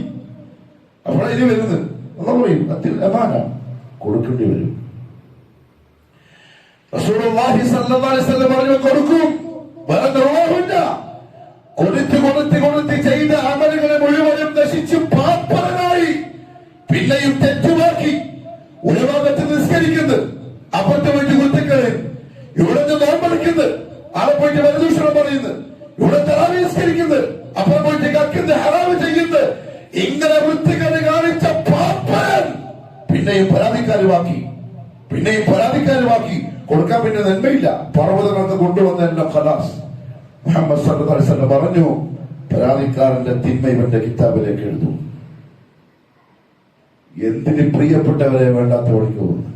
അപ്പോഴാണ് ഇനി വരുന്നത്. അല്ലാഹു പറയും, അതിൽ അമാന കൊടുക്കേണ്ടി വരും. റസൂലുള്ളാഹി സ്വല്ലല്ലാഹു അലൈഹി വസല്ലം പറഞ്ഞു, കൊടുക്കും. വേറെ നിർവാഹമില്ല. കൊടുത്ത് ചെയ്ത അമലുകളെ മുഴുവനും നശിച്ച് പാപ്പരനായി, പിന്നെയും തെറ്റുമാക്കി. ഒരു ഭാഗത്ത് നിസ്കരിക്കുന്നത്, അപ്പുറത്തെ പോയിട്ട് കുത്തിക്കളയും. ഇവിടെ നോമ്പെടുക്കുന്നത്, അവിടെ പോയിട്ട് വരദൂഷണം പറയുന്നത്. ഇവിടെ തറാവീഹ് നിസ്കരിക്കുന്നത്, അപ്പുറം പോയിട്ട് കക്കുന്നത്, ഹറാമ് ചെയ്യുന്നത്. ഇങ്ങനെ വൃത്തികേട് കാണിച്ച പാപ്പരൻ പിന്നെയും പരാതിക്കാരുമാക്കി. കൊടുക്കാൻ പിന്നെ നന്മയില്ല. പർവ്വതങ്ങൾക്ക് കൊണ്ടുവന്നെല്ലാം ഖലാസ്. മുഹമ്മദ് സല്ലല്ലാഹു അലൈഹി വസല്ലം പറഞ്ഞു, പരാതിക്കാരന്റെ തിന്മ ഇവന്റെ കിതാബിലേക്ക് എഴുതും. എന്തിന് പ്രിയപ്പെട്ടവരെ വേണ്ടാത്ത വഴിക്ക് പോകുന്നു?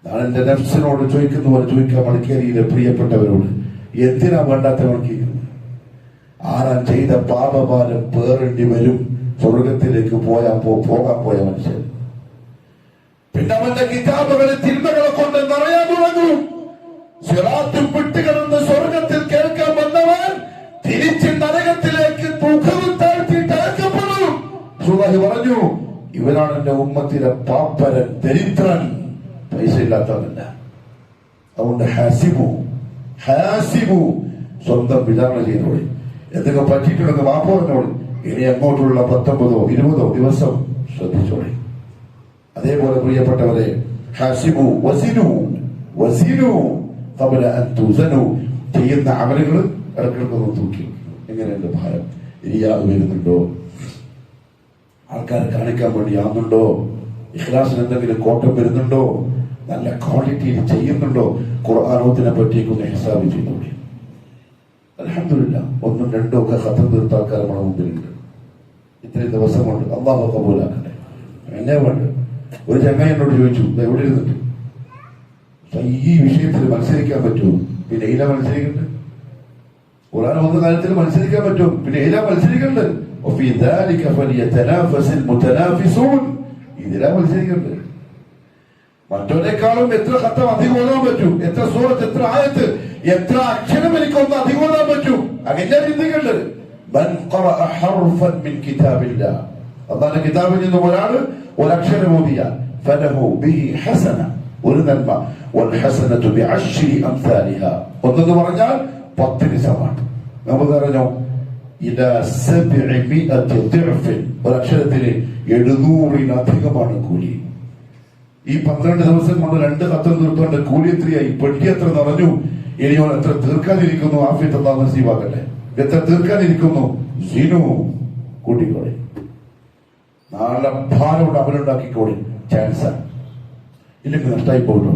ഞാൻ എന്റെ നഫ്സിനോട് ചോദിക്കുന്ന പോലെ ചോദിക്കാൻ മടക്കേരിയിലെ പ്രിയപ്പെട്ടവരോട്, എന്തിനാ വേണ്ടാത്ത വഴിക്ക്? ആരാൻ ചെയ്ത പാപഭാരം പേറേണ്ടി വരും സ്വർഗത്തിലേക്ക് പോകാൻ പോയ മനുഷ്യൻ. പിന്നെ അവന്റെ കിതാബുകളിൽ തിന്മകളെ കൊണ്ട് നിറയാൻ തുടങ്ങും. സിറാത്തും വിട്ടുകിടന്ന് സ്വർഗത്തിൽ കേൾക്കാൻ വന്നവൻ തിരിച്ച് നരകത്തിലേക്ക് മുഖവും താഴ്ത്തിയിട്ട് അയക്കപ്പെടും. സുബ്ഹാനഹു പറഞ്ഞു, ഇവനാണ് എന്റെ ഉമ്മത്തിലെ പാപ്പരൻ, ദരിദ്രൻ, പൈസ ഇല്ലാത്തവനല്ല. അതുകൊണ്ട് ഹാസിബു, സ്വന്തം വിചാരണ ചെയ്തോളി. എന്തൊക്കെ പറ്റിയിട്ടുണ്ടെന്ന് മാപ്പ് പറഞ്ഞോളി. ഇനി അങ്ങോട്ടുള്ള 19 20 ദിവസം ശ്രദ്ധിച്ചോളി. അതേപോലെ പ്രിയപ്പെട്ടവരെ, ഹാസിബു വസിനു ഖബല അൻ തുസനു, ചെയ്യുന്ന അമലുകൾ ഇടക്കിടക്കൊന്ന് തൂക്കി. എങ്ങനെയുണ്ട് ഭാരം? ഇരിയാതെ വരുന്നുണ്ടോ? ആൾക്കാരെ കാണിക്കാൻ വേണ്ടി ആവുന്നുണ്ടോ? ഇഖ്ലാസിന് എന്തെങ്കിലും കോട്ടം വരുന്നുണ്ടോ? നല്ല ക്വാളിറ്റിയിൽ ചെയ്യുന്നുണ്ടോ? ഖുർആനോത്തിനെ പറ്റിയൊക്കെ ഹിസാബ് ചെയ്തോളി. അൽഹംദുലില്ലാഹ്, 1ഉം 2ഉം ഒക്കെ ഖത്തം തീർത്ത ആൾക്കാർ നമ്മുടെ മുമ്പിലുണ്ട്. ഇത്രയും ദിവസം കൊണ്ട് അല്ലാഹു ഖബൂലാക്കട്ടെ. എന്നെ വേണ്ട ഒരു ചങ്ങായി എന്നോട് ചോദിച്ചു, എവിടെ ഇരുന്നിട്ട് ഈ വിഷയത്തിൽ മത്സരിക്കാൻ പറ്റുമോ? പിന്നെ ഏല മത്സരിക്കണ്ട്. ഖുർആൻ വന്ന കാര്യത്തിൽ മത്സരിക്കാൻ പറ്റും, പിന്നെ ഏല മത്സരിക്കണ്ട്. ഇതിലാ മത്സരിക്കണ്ട്. മറ്റൊരെക്കാളും എത്ര ഖത്തം അധികം ഓതാൻ പറ്റും, എത്ര സൂറത്ത്, എത്ര ആയത്ത്, എത്ര അക്ഷരം എനിക്കൊന്ന് അധികം ഓതാൻ പറ്റും, അങ്ങനെ ചിന്തിക്കണ്ട്. അല്ലാഹുവിന്റെ കിതാബിൽ നിന്ന് ഒരാള് ഒരക്ഷരം ഓതിയാൽ ഫലഹു ബിഹി ഹസന, ഒരു നന്മ. വൽഹസനതു ബിഅശ്രി അംസാലിഹാ, ഒന്നെന്ന് പറഞ്ഞാൽ 10 സമാണ്. നമുക്ക് പറഞ്ഞോ, ഇലാ 700 ദിഅഫിൻ, ഒരക്ഷരത്തിന് 700-ലധികമാണ് കൂലി. ഈ 12 ദിവസം കൊണ്ട് 2 ഖത്തം തീർത്തോണ്ട് കൂലി എത്രയായി? പെട്ടി എത്ര നിറഞ്ഞു? ഇനി ഓൻ എത്ര തീർക്കാനിരിക്കുന്നു, ആഫിയത്ത് അല്ലാഹു നസീബാക്കട്ടെ. എത്ര തീർക്കാനിരിക്കുന്നു, സിനു കൂട്ടിക്കോളെ. നാളെ ഭാരമുണ്ട് അവനുണ്ടാക്കിക്കോളി. ചാൻസാണ്. ഇല്ലെങ്കിൽ നഷ്ടമായി പോകട്ടോ.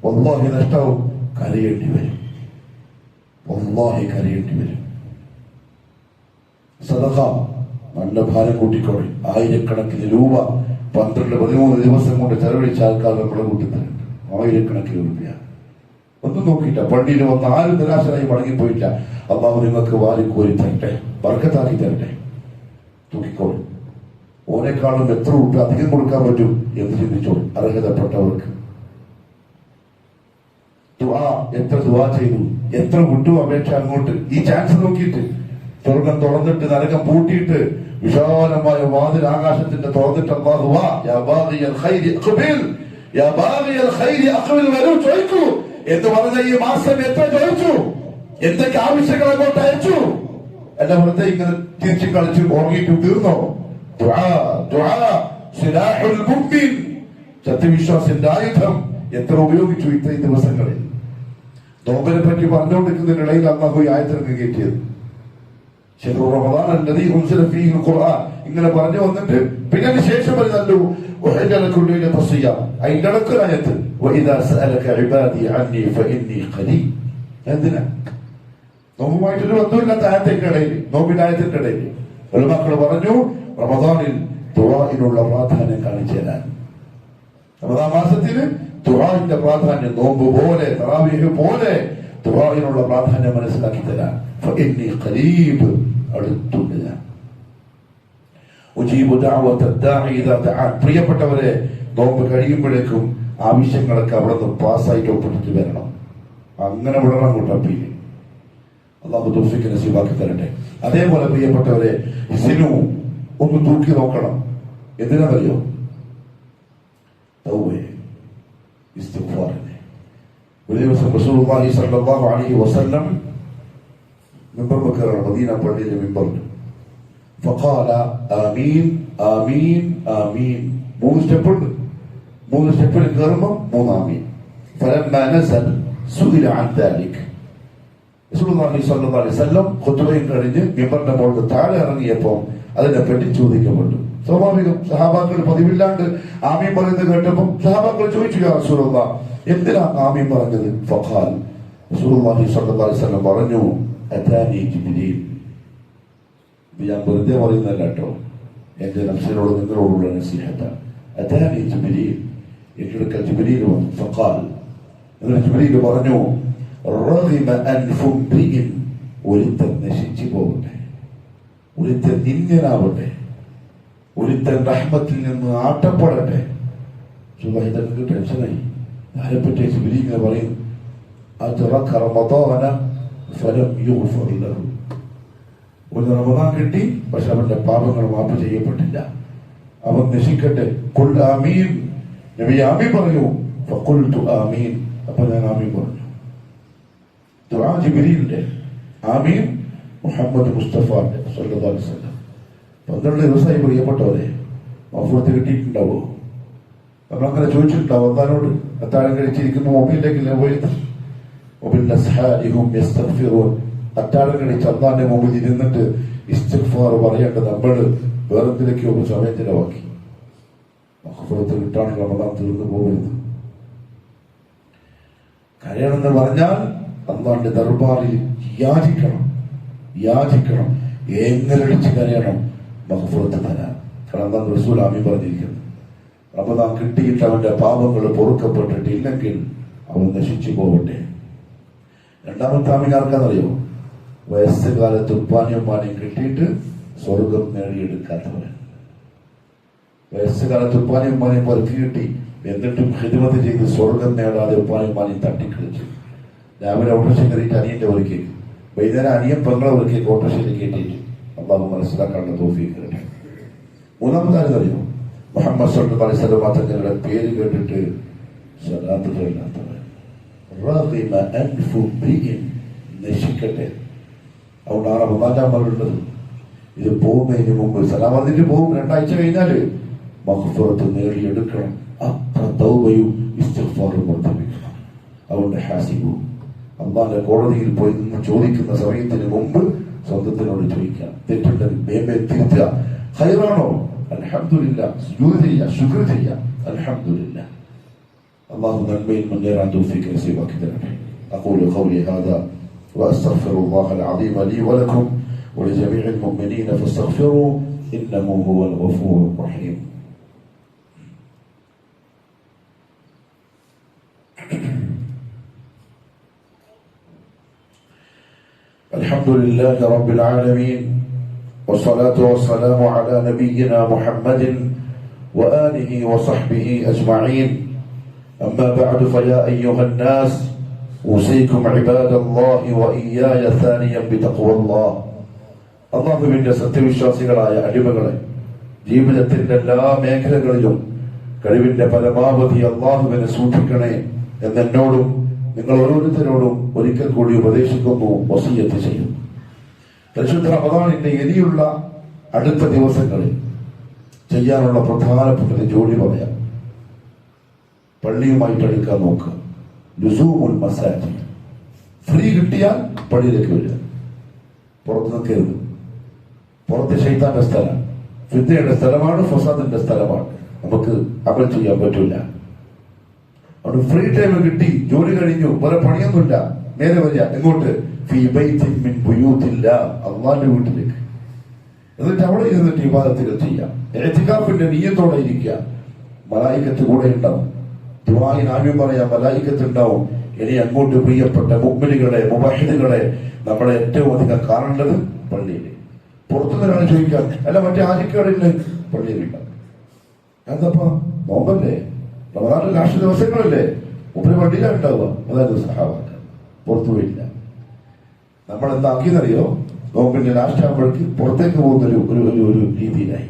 വല്ലാഹി നഷ്ടവും. കരയേണ്ടി വരും. വല്ലാഹി കരയേണ്ടി വരും. സദഖ നല്ല ഭാരം കൂട്ടിക്കോളി. ആയിരക്കണക്കിന് രൂപ 12-13 ദിവസം കൊണ്ട് ചെലവഴിച്ച ആൾക്കാർ നമ്മളെ കൂട്ടിത്തരുന്നുണ്ട്. ആയിരക്കണക്കിന് രൂപ ഒന്നും നോക്കിയില്ല. പള്ളിയിൽ വന്ന് ആരും നിരാശരായി മടങ്ങിപ്പോയില്ല. അള്ളാഹു നിങ്ങൾക്ക് വാരിക്കോരി തരട്ടെ, ബർക്കത്താക്കി തരട്ടെ. തൂക്കിക്കോളി. ഓനെക്കാളും എത്ര രൂപ അധികം കൊടുക്കാൻ പറ്റും എന്ന് ചിന്തിച്ചോളൂ. അർഹതപ്പെട്ടവർക്ക് എത്ര ദുആ ചെയ്തു, എത്ര വിട്ടു അപേക്ഷ അങ്ങോട്ട്. ഈ ചാൻസ് നോക്കിയിട്ട് സ്വർഗം തുറന്നിട്ട് നരകം പൂട്ടിയിട്ട് വിശാലമായ വാതിൽ ആകാശത്തിന്റെ തുറന്നിട്ട് അല്ലാഹു വരൂ ചോദിക്കൂ എന്ന് പറഞ്ഞ ഈ മാസം എത്ര ചോദിച്ചു, എന്തൊക്കെ ആവശ്യങ്ങൾ അങ്ങോട്ട് അയച്ചു. എന്റെ വെറുതെ ഇങ്ങനെ തിരിച്ചു കളിച്ച് ഉറങ്ങിയിട്ട് തീർന്നോ? സത്യവിശ്വാസിന്റെ ആയുധം എത്ര ഉപയോഗിച്ചു ഇത്രയും ദിവസങ്ങളിൽ. നോമ്പിനെ പറ്റി പറഞ്ഞുകൊണ്ടിരിക്കുന്നതിനിടയിൽ അല്ലാഹു ഈ ആയത്തിനൊക്കെ കയറ്റിയത്. ഇങ്ങനെ പറഞ്ഞു വന്നിട്ട് പിന്നെ അതിന് ശേഷം വരുന്നല്ലോ അതിന്റെ ഇടക്കൊരായത്ത് എന്തിനാ? നോമ്പുമായിട്ടൊരു ബന്ധമില്ലാത്ത ആയത്തിന്റെ ഇടയിൽ, നോമ്പിന്റെ ആയത്തിന്റെ ഇടയിൽ മക്കൾ പറഞ്ഞു റമദാനിൽ ദുആഇനുള്ള പ്രാധാന്യം കാണിച്ചു തരാൻ. റമദാൻ മാസത്തിന് ദുആഇന്റെ പ്രാധാന്യം, നോമ്പ് പോലെ തറാവീഹ് പോലെ ദുആഇനുള്ള പ്രാധാന്യം മനസ്സിലാക്കി തരാൻ. ഫഇന്നി ഖരീബ്, അടുത്തുണ്ട് ഞാൻ. ഉജീബു ദഅവത ദാഇ ഇദാ ദഅൻ. പ്രിയപ്പെട്ടവരെ, നോമ്പ് കഴിയുമ്പോഴേക്കും ആവശ്യങ്ങളൊക്കെ അവിടെ നിന്ന് പാസ്സായിട്ട് ഒപ്പിട്ടിട്ട് വരണം. അങ്ങനെ വിടണം കൂട്ടപ്പീല്. അല്ലാഹു തൗഫീഖ് നസീബാക്കി തരട്ടെ. അതേപോലെ പ്രിയപ്പെട്ടവരെ, സിനു ഒന്ന് തൂക്കി നോക്കണം. എന്തിനാണെന്നറിയോ? തൗബയെ, ഇസ്തിഗ്ഫാറിനെ. ഒരു ദിവസം റസൂലുള്ളാഹി സ്വല്ലല്ലാഹു അലൈഹി വസല്ലം മിമ്പർ വെക്കുകയാണ്, മദീന പള്ളിയിലെ മിമ്പറിൽ. ഫഖാല ആമീൻ ആമീൻ ആമീൻ. 3 സ്റ്റെപ്പുണ്ട്. 3 സ്റ്റെപ്പിൽ കയറുമ്പോൾ 3 ആമീൻ. ഫലമ്മാ നസൽ സുഇല അൻ ദാലിക്. റസൂലുള്ളാഹി സ്വല്ലല്ലാഹു അലൈഹി വസല്ലം ഖുതുബയും കഴിഞ്ഞ് മിമ്പറിന്റെ മുകളിൽ താഴെ ഇറങ്ങിയപ്പോൾ അതിനെപ്പറ്റി ചോദിക്കപ്പെട്ടു. സ്വാഭാവികം, സഹാബാക്കൾ പതിവില്ലാണ്ട് ആമീൻ പറയുന്നത് കേട്ടപ്പോൾ സഹാബാക്കൾ ചോദിച്ചു, യാ റസൂലല്ലാഹ്, എന്തിനാ ആമീൻ പറഞ്ഞത്? ഫഖാൽ, റസൂലുള്ളാഹി സ്വല്ലല്ലാഹു അലൈഹി വസല്ലം പറഞ്ഞു, അതാനി ജിബ്രീൽ. ഞാൻ വെറുതെ പറയുന്നല്ല കേട്ടോ, എന്റെ നഫ്സിനോട് നിങ്ങളോടുള്ള നസീഹത്താണ്. അതാനി ജിബ്രീൽ, എന്റെ ജിബ്രീൽ വന്നു. ഫഖാൽ, എന്നിട്ട് ജിബ്രീൽ പറഞ്ഞു, റഗിമ അൻഫു ഇംറിഇൻ, ഒരുത്തൻ നശിച്ചു പോകട്ടെ, ഒരുത്തൻ നിന്ദ്യനാവട്ടെ, ഒരുത്തൻ റഹ്മത്തിൽ നിന്ന് ആട്ടപ്പെടട്ടെ. സുബഹിതങ്ങൾക്ക് ടെൻഷനായി. ആരെപ്പറ്റി ജിബ്രീൽ ഇങ്ങനെ പറയുന്നു, അദ്റക റമദാന ഫലം യുഗ്ഫർ ലഹു. ഒരു റമദാൻ കിട്ടി, പക്ഷെ അവന്റെ പാപങ്ങൾ മാപ്പ് ചെയ്യപ്പെട്ടില്ല, അവൻ നശിക്കട്ടെ. ഖുൽ ആമീൻ. നബി ആമീൻ പറഞ്ഞു. ഫഖുൽതു ആമീൻ. അപ്പോൾ ഞാൻ ആമീൻ പറഞ്ഞു. ദുആ ജിബ്രീലിന്റെ, ആമീൻ മുഹമ്മദ് മുസ്തഫ സല്ലല്ലാഹു അലൈഹി വസല്ലം. 12 ദിവസമായി പ്രിയപ്പെട്ടവരെ, മഫ്റത്ത് കിട്ടിയിട്ടുണ്ടാവോ? നമ്മളങ്ങനെ ചോദിച്ചിട്ടുണ്ടാവും അള്ളാനോട്. അത്താഴം കഴിച്ചിരിക്കുന്ന മൊബൈലിലേക്കല്ലേ പോയത്? അത്താഴം കഴിച്ച് അള്ളാന്റെ മുമ്പിൽ ഇരുന്നിട്ട് ഇസ്തിഗ്ഫാർ പറയേണ്ടത് നമ്മൾ വേറെന്തിലേക്കോ സമയം ചിലവാക്കി. മഖ്ഫിറത്ത് കിട്ടാണ് റമദാൻ തീർന്നു പോകരുത്. കരയണമെന്ന് പറഞ്ഞാൽ അള്ളാന്റെ ദർബാറിൽ യാചിക്കണം, യാചിക്കണം, എങ്ങനടിച്ച് കരയണം മഖ്ഫിറത്ത് തരാൻ. കാരണം റസൂൽ ആമീൻ പറഞ്ഞിരിക്കുന്നു, റമദാൻ കിട്ടിയിട്ട് അവന്റെ പാപങ്ങൾ പൊറുക്കപ്പെട്ടിട്ടില്ലെങ്കിൽ അവൻ നശിച്ചു പോകട്ടെ. രണ്ടാമത്തെ ആമീൻ ആർക്കാന്നറിയോ? വയസ്സുകാലത്ത് ഉപ്പാനിയും കിട്ടിയിട്ട് സ്വർഗം നേടിയെടുക്കാത്തവൻ. വയസ്സുകാലത്ത് ഉപ്പാനിയും പോലെ കിട്ടി, എന്നിട്ടും ഖിദ്മത്ത് ചെയ്ത് സ്വർഗം നേടാതെ ഉപ്പാനിയും തട്ടിക്കളിച്ചു. രാവിലെ ഓട്ടോറിക്ഷ കയറിയിട്ട് അനിയന്റെ ഒരുക്കേക്ക്, വൈകുന്നേരം അനിയൻ പെങ്ങളെ ഒരുക്കേക്ക് ഓട്ടോറിക്ഷയിൽ കയറ്റിയിട്ട്. അള്ളാഹു മനസ്സിലാക്കാനുള്ള തൗഫീഖ് തരട്ടെ. മൂന്നാമത്തെ അറിയോ? മുഹമ്മദ് സല്ലല്ലാഹു അലൈഹി വസല്ലം തങ്ങളുടെ പേര് കേട്ടിട്ട് സ്വലാത്ത് ചൊല്ലാത്തവൻ. റഗിമ അൻഫു ഇംറിഇൻ, നശിക്കട്ടെ. അതുകൊണ്ടാണ് റമദാനുള്ളത്. ഇത് പോകുന്നതിന് മുമ്പ് സലാം പറഞ്ഞിട്ട് പോകും. 2 ആഴ്ച കഴിഞ്ഞാല് മഗ്ഫിറത്ത് നേടിയെടുക്കണം. അത്ര തൗബയും ഇസ്തിഗ്ഫാറും വർദ്ധിപ്പിക്കണം. അതുകൊണ്ട് ഹാസിബു അള്ളാന്റെ കോടതിയിൽ പോയി നിന്ന് ചോദിക്കുന്ന സമയത്തിന് മുമ്പ് സ്വന്തത്തിനോട് ചോദിക്കാം. തെറ്റുണ്ടെങ്കിൽ വേമ്പെ തിരുത്തുക. ഹൈറാണോ? അൽഹംദുലില്ലാ. സുജൂദ് ചെയ്യുക, ശുക്ർ ചെയ്യുക. അൽഹംദുലില്ലാ. അള്ളാഹു നന്മയിൽ മുന്നേറാൻ തൗഫീഖ് നസീബാക്കി തരട്ടെ. അഖൂലു ഖൗലി ഹാദാ വഅസ്തഗ്ഫിറുല്ലാഹൽ അദീമ ലീ വലക്കും വലിജമീഇൽ മുഅ്മിനീന ഫസ്തഗ്ഫിറൂ ഇന്നഹു ഹുവൽ ഗഫൂറുർ റഹീം. الحمد لله رب العالمين والصلاة والسلام على نبينا محمد وآله وصحبه أجمعين. أما بعد فيا أيها الناس أوصيكم عباد الله وإياي ثانيا بتقوى الله. അല്ലാഹുവിന്റെ സത്യവിശ്വാസികളായ അടിമകളെ, ജീവിതത്തിന്റെ എല്ലാ മേഖലകളിലും കഴിവിന്റെ പരമാവധി അല്ലാഹുവിനെ സൂക്ഷിക്കണേ എന്നെന്നോടും നിങ്ങൾ ഓരോരുത്തരോടും ഒരിക്കൽ കൂടി ഉപദേശിക്കുന്നു, വസിയത്ത് ചെയ്യുന്നു. പരിശുദ്ധ റമദാനിന്റെ ഇനിയുള്ള അടുത്ത ദിവസങ്ങളിൽ ചെയ്യാനുള്ള പ്രധാനപ്പെട്ട ജോലി പറയാം. പള്ളിയുമായിട്ട് അടുക്കാൻ നോക്കുക. ലുസൂമുൽ മസാജിദ്. ഫ്രീ കിട്ടിയാൽ പള്ളിയിലേക്ക് വരിക. പുറത്ത് നിൽക്കരുത്. പുറത്ത് ശൈത്താന്റെ സ്ഥലം, ഫിത്നയുടെ സ്ഥലമാണ്, ഫസാദിന്റെ സ്ഥലമാണ്. നമുക്ക് അമൽ ചെയ്യാൻ പറ്റില്ല. അവിടെ ഫ്രീ ടൈം കിട്ടി, ജോലി കഴിഞ്ഞു, വേറെ പണിയൊന്നുമില്ല, നേരെ വരിക എങ്ങോട്ട്? ഫീ ബൈത്തിൻ മിൻ ബുയൂത്തില്ലാ, അല്ലാഹുവിന്റെ വീട്ടിലേക്ക്. എന്നിട്ട് അവിടെ ഇരുന്നിട്ട് ഇബാദത്തുകൾ ചെയ്യാം. ഇഅ്തികാഫിന്റെ നിയ്യത്തോടെ ഇരിക്കുക. മലായികത്ത് കൂടെ ഉണ്ടാവും. ദുആഇന് ആമീൻ പറയാം, മലായികത്ത് ഉണ്ടാവും. ഇനി അങ്ങോട്ട് പ്രിയപ്പെട്ട മുഅ്മിനുകളെ, മുവഹിദുകളെ നമ്മളെ ഏറ്റവും അധികം കാണേണ്ടത് പള്ളിയിൽ. പുറത്തുനിന്നാണ് ചോദിക്കാൻ, അല്ല മറ്റേ ആജിക്കാടില്ല, പള്ളിയിലില്ല. എന്താപ്പാ നോമ്പല്ലേ, റമദാനിലെ ലാസ്റ്റ് ദിവസങ്ങളല്ലേ, മുപ്പത് പള്ളിയിലാണ് ഉണ്ടാവുക. അതായത് സഹാബാക്കൾ പുറത്തു പോയില്ല. നമ്മൾ എന്താക്കിയെന്നറിയോ? നോമ്പിന്റെ ലാസ്റ്റ് ആകുമ്പോഴേക്ക് പുറത്തേക്ക് പോകുന്ന ഒരു രീതിയിലായി.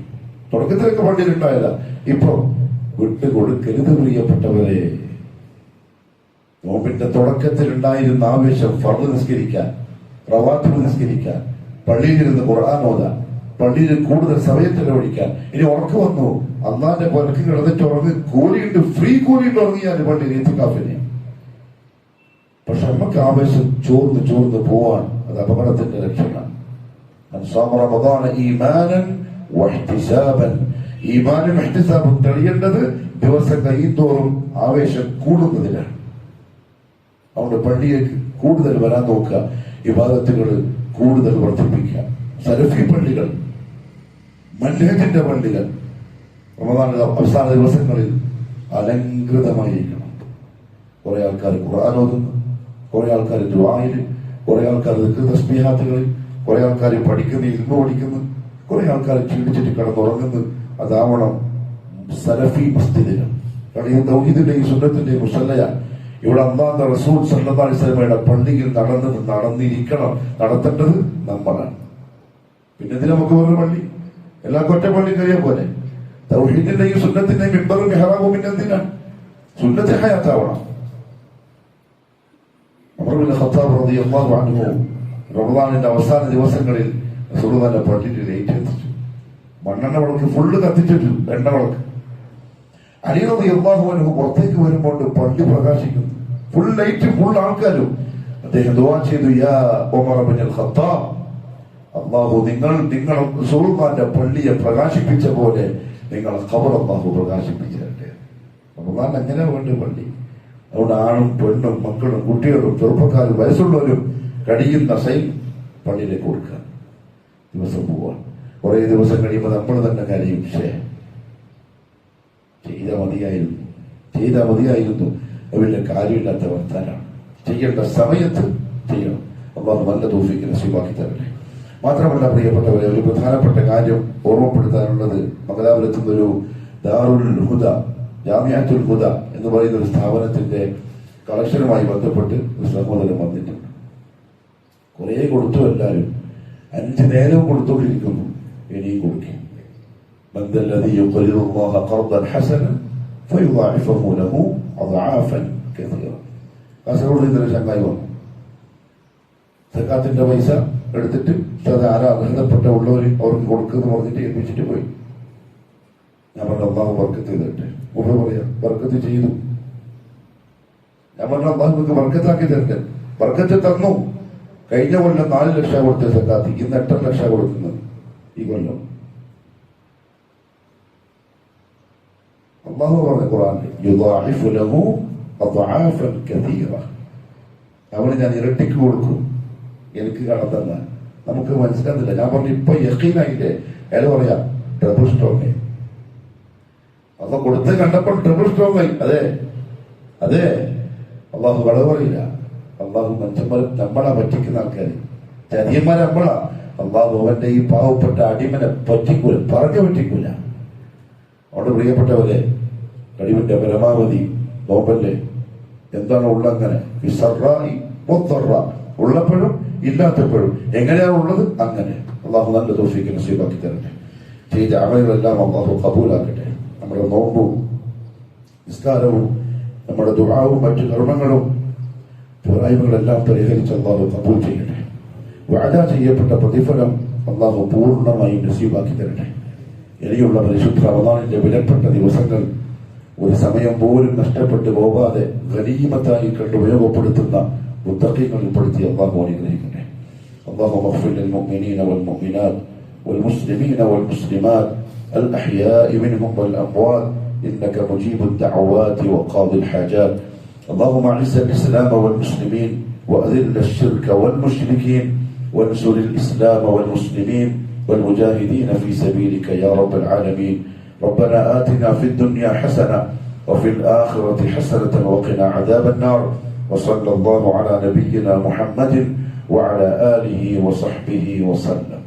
തുടക്കത്തിലൊക്കെ പള്ളിയിൽ ഉണ്ടായല്ല, ഇപ്പൊ വിട്ടുകൊടുക്കരുത് പ്രിയപ്പെട്ടവരെ. നോമ്പിന്റെ തുടക്കത്തിൽ ഉണ്ടായിരുന്ന ആവേശം ഫർദ് നിസ്കരിക്കാൻ, റവാത്തിബ് നിസ്കരിക്കാൻ, പള്ളിയിലിരുന്ന് ഖുർആൻ ഓതാൻ, പള്ളിയിൽ കൂടുതൽ സമയം ചെലവഴിക്കാൻ. ഇനി ഉറക്കം വന്നു, അള്ളാന്റെ പുറക്ക് കിടന്നിട്ട് ഉറങ്ങി, കൂലിയുണ്ട്, ഫ്രീ കൂലിയുണ്ട് ഉറങ്ങിയാൽ പള്ളിയിൽ ഇത്തിക്കാഫിനെ. പക്ഷെ നമുക്ക് ആവേശം ചോർന്ന് പോവാൻ അത് അപകടത്തിന്റെ ലക്ഷണമാണ്. ഈമാനും ഇഹ്തിസാബും തെളിയേണ്ടത് ദിവസം കഴിയുന്തോറും ആവേശം കൂടുന്നതിനാണ്. അതുകൊണ്ട് പള്ളിയേക്ക് കൂടുതൽ വരാൻ നോക്കുക, ഇബാദത്തുകൾ കൂടുതൽ വർദ്ധിപ്പിക്കുക. സലഫി പള്ളികൾ, മൻഹജിന്റെ പള്ളികൾ റമദാനിലെ അവസാന ദിവസങ്ങളിൽ അലങ്കൃതമായിരിക്കണം. കുറെ ആൾക്കാർ ഖുർആൻ ഓതുന്നു, കുറെ ആൾക്കാർ ദുആയിൽ, കുറെ ആൾക്കാർ തസ്ബീഹാത്തുകളിൽ, കുറെ ആൾക്കാർ പഠിക്കുന്നു, ഇൽമു പഠിക്കുന്നു, കുറെ ആൾക്കാർ ക്ഷീണിച്ചിട്ട് കിടന്നുറങ്ങുന്നു. അതാവണം സലഫി മസ്ജിദികൾ. കാരണം ഈ തൗഹീദിന്റെയും സുന്നത്തിന്റെയും മുസല്ലയാണ്. ഇവിടെ അല്ലാഹുവിന്റെ റസൂൽ സല്ലല്ലാഹു അലൈഹി വസല്ലമയുടെ പള്ളിയിൽ നടന്നിരിക്കണം, നടത്തേണ്ടത് നമ്മളാണ്. പിന്നെ ഇതിന് നമുക്ക് വേറെ പള്ളി, എല്ലാവർക്കും ഒറ്റ പള്ളി കഴിയാൻ പോലെ. തൗഹീദിന്റെയും സുന്നത്തിന്റെയും മിമ്പറും മെഹ്റാബും പിന്നെ എന്തിനാണ്? സുന്നത്തെ ഹയാത്താവണം. ഉമർ ഇബ്നു ഖത്താബ് റളിയല്ലാഹു അൻഹു റമദാനിന്റെ അവസാന ദിവസങ്ങളിൽ റസൂലുള്ളാഹിന്റെ പള്ളിയിൽ ലൈറ്റ് എത്തിച്ചു. മണ്ണെണ്ണ വിളക്ക് ഫുള്ള് കത്തിച്ചു, എണ്ണ വിളക്ക്. അലി റളിയല്ലാഹു അൻഹു പുറത്തേക്ക് വരുമ്പോൾ പള്ളി പ്രകാശിക്കുന്നു, ഫുൾ ലൈറ്റ്, ഫുൾ ആൾക്കാരും. അദ്ദേഹം ദുആ ചെയ്തു, യാ ഉമർ ഇബ്നുൽ ഖത്താബ്, അല്ലാഹു നിങ്ങൾ റസൂലുള്ളാഹിന്റെ പള്ളിയെ പ്രകാശിപ്പിച്ച പോലെ നിങ്ങൾ ഖബർ അല്ലാഹു പ്രകാശിപ്പിച്ചേ. റമദാൻ എങ്ങനെ വേണ്ട പള്ളി. അതുകൊണ്ട് ആണും പെണ്ണും മക്കളും കുട്ടികളും ചെറുപ്പക്കാരും വയസ്സുള്ളവരും കഴിയുന്ന സൈൻ പള്ളിയിലേക്ക് കൊടുക്കുക. ദിവസം പോവാൻ കുറെ ദിവസം കഴിയുമ്പോൾ നമ്മൾ തന്നെ കരയും, ചെയ്താൽ മതിയായിരുന്നു. അവരുടെ കാര്യമില്ലാത്ത വർത്താനാണ്. ചെയ്യേണ്ട സമയത്ത് ചെയ്യണം. അല്ലാഹു നല്ല തൗഫീഖ് നസീബാക്കി തരട്ടെ. മാത്രമല്ല പ്രിയപ്പെട്ടവരെ, ഒരു പ്രധാനപ്പെട്ട കാര്യം ഓർമ്മപ്പെടുത്താനുള്ളത്, മംഗലാപുരത്തുനിന്നൊരു ദാറുൽ ഹുദ, ജാമിഅത്തുൽ ഹുദ എന്ന് പറയുന്ന ഒരു സ്ഥാപനത്തിന്റെ കളക്ഷനുമായി ബന്ധപ്പെട്ട് ഒരു സഹോദരൻ വന്നിട്ടുണ്ട്. കുറെ കൊടുത്തു, എല്ലാവരും 5 നേരവും കൊടുത്തുകൊണ്ടിരിക്കുന്നു. ഇനിയും കൊടുക്കും. കാസർഗോഡ് ഇന്നലെ ചങ്ങായി വന്നു. സക്കാത്തിന്റെ പൈസ എടുത്തിട്ട് അത് ആരാ അർഹതപ്പെട്ട ഉള്ളവർ അവർക്ക് കൊടുക്കുന്നു പറഞ്ഞിട്ട് ഏൽപ്പിച്ചിട്ട് പോയി. ഞാൻ പറഞ്ഞു അള്ളാഹു ബർക്കത്ത് ചെയ്തിട്ടെ. പറയാ ബർക്കത്ത് ചെയ്തു. ഞാൻ പറഞ്ഞു അള്ളാഹു നിങ്ങൾക്ക് ബർക്കത്താക്കി തരട്ടെ. ബർക്കത്ത് തന്നു. കഴിഞ്ഞ കൊല്ലം 4 ലക്ഷം കൊടുത്ത സക്കാത്ത് ഇന്ന് 8 ലക്ഷം കൊടുക്കുന്നത്. ഈ കൊല്ലം അല്ലാഹു പറഞ്ഞ ഖുർആനിൽ യുദാഇഫു ലഹു അദ്ആഫൻ കതീറ, അവന് ഞാൻ ഇരട്ടിക്ക് കൊടുക്കും എനിക്ക് കടന്ന. നമുക്ക് മനസ്സിലാകുന്നില്ല. ഞാൻ പറഞ്ഞു ഇപ്പൊ യഖീനായില്ലേ, അയാൾ പറയാ ഡബിൾ സ്ട്രോങ്. അപ്പൊ കൊടുത്ത് കണ്ടപ്പോൾ ഡബിൾ സ്ട്രോങ് ആയി. അതെ അതെ, അള്ളാഹു കളവ് പറയില്ല. അള്ളാഹു മനുഷ്യന്മാർ നമ്മളെ പറ്റിക്കുന്ന ആൾക്കാർ ചതിയന്മാരെ നമ്മളാ. അള്ളാഹു അവന്റെ ഈ പാവപ്പെട്ട അടിമനെ പറ്റിക്കൂല, പറഞ്ഞു പറ്റിക്കൂല. അവിടെ പ്രിയപ്പെട്ടവരെ, കഴിവിന്റെ പരമാവധി നോമ്പല്ലേ. എന്താണ് ഉള്ളങ്ങനെ ഉള്ളപ്പോഴും ഇല്ലാത്തപ്പോഴും എങ്ങനെയാണ് ഉള്ളത് അങ്ങനെ. അള്ളാഹു നല്ല തൗഫീഖ് നസീബാക്കി തരട്ടെ. ചെയ്ത അമലുകളെല്ലാം അള്ളാഹു കബൂലാക്കട്ടെ. നമ്മുടെ നോമ്പും നിസ്കാരവും നമ്മുടെ ദുആവും മറ്റു കർമ്മങ്ങളും പോരായ്മകളെല്ലാം പരിഹരിച്ച് അള്ളാഹു കബൂൽ ചെയ്യട്ടെ. വഅദ ചെയ്യപ്പെട്ട പ്രതിഫലം അള്ളാഹു പൂർണ്ണമായും നസീബാക്കി തരട്ടെ. ഇനിയുള്ള പരിശുദ്ധ റമദാനിന്റെ വിലപ്പെട്ട ദിവസങ്ങൾ ഒരു സമയം പോലും നഷ്ടപ്പെട്ടു പോകാതെ ഗനീമത്തായി കണ്ട് ഉപയോഗപ്പെടുത്തുന്ന മുത്തഖീങ്ങളിൽ പെടുത്തി അള്ളാഹു അനുഗ്രഹിക്കട്ടെ. اللهم اغفر للمؤمنين والمؤمنات والمسلمين والمسلمات الأحياء منهم والأموات إنك مجيب الدعوات وقاضي الحاجات. اللهم أعز الإسلام والمسلمين وأذل الشرك والمشركين وانصر الإسلام والمسلمين والمجاهدين في سبيلك يا رب العالمين. ربنا آتنا في الدنيا حسنة وفي الآخرة حسنة وقنا عذاب النار. وصلى الله على نبينا محمد وعلى آله وصحبه وسلم.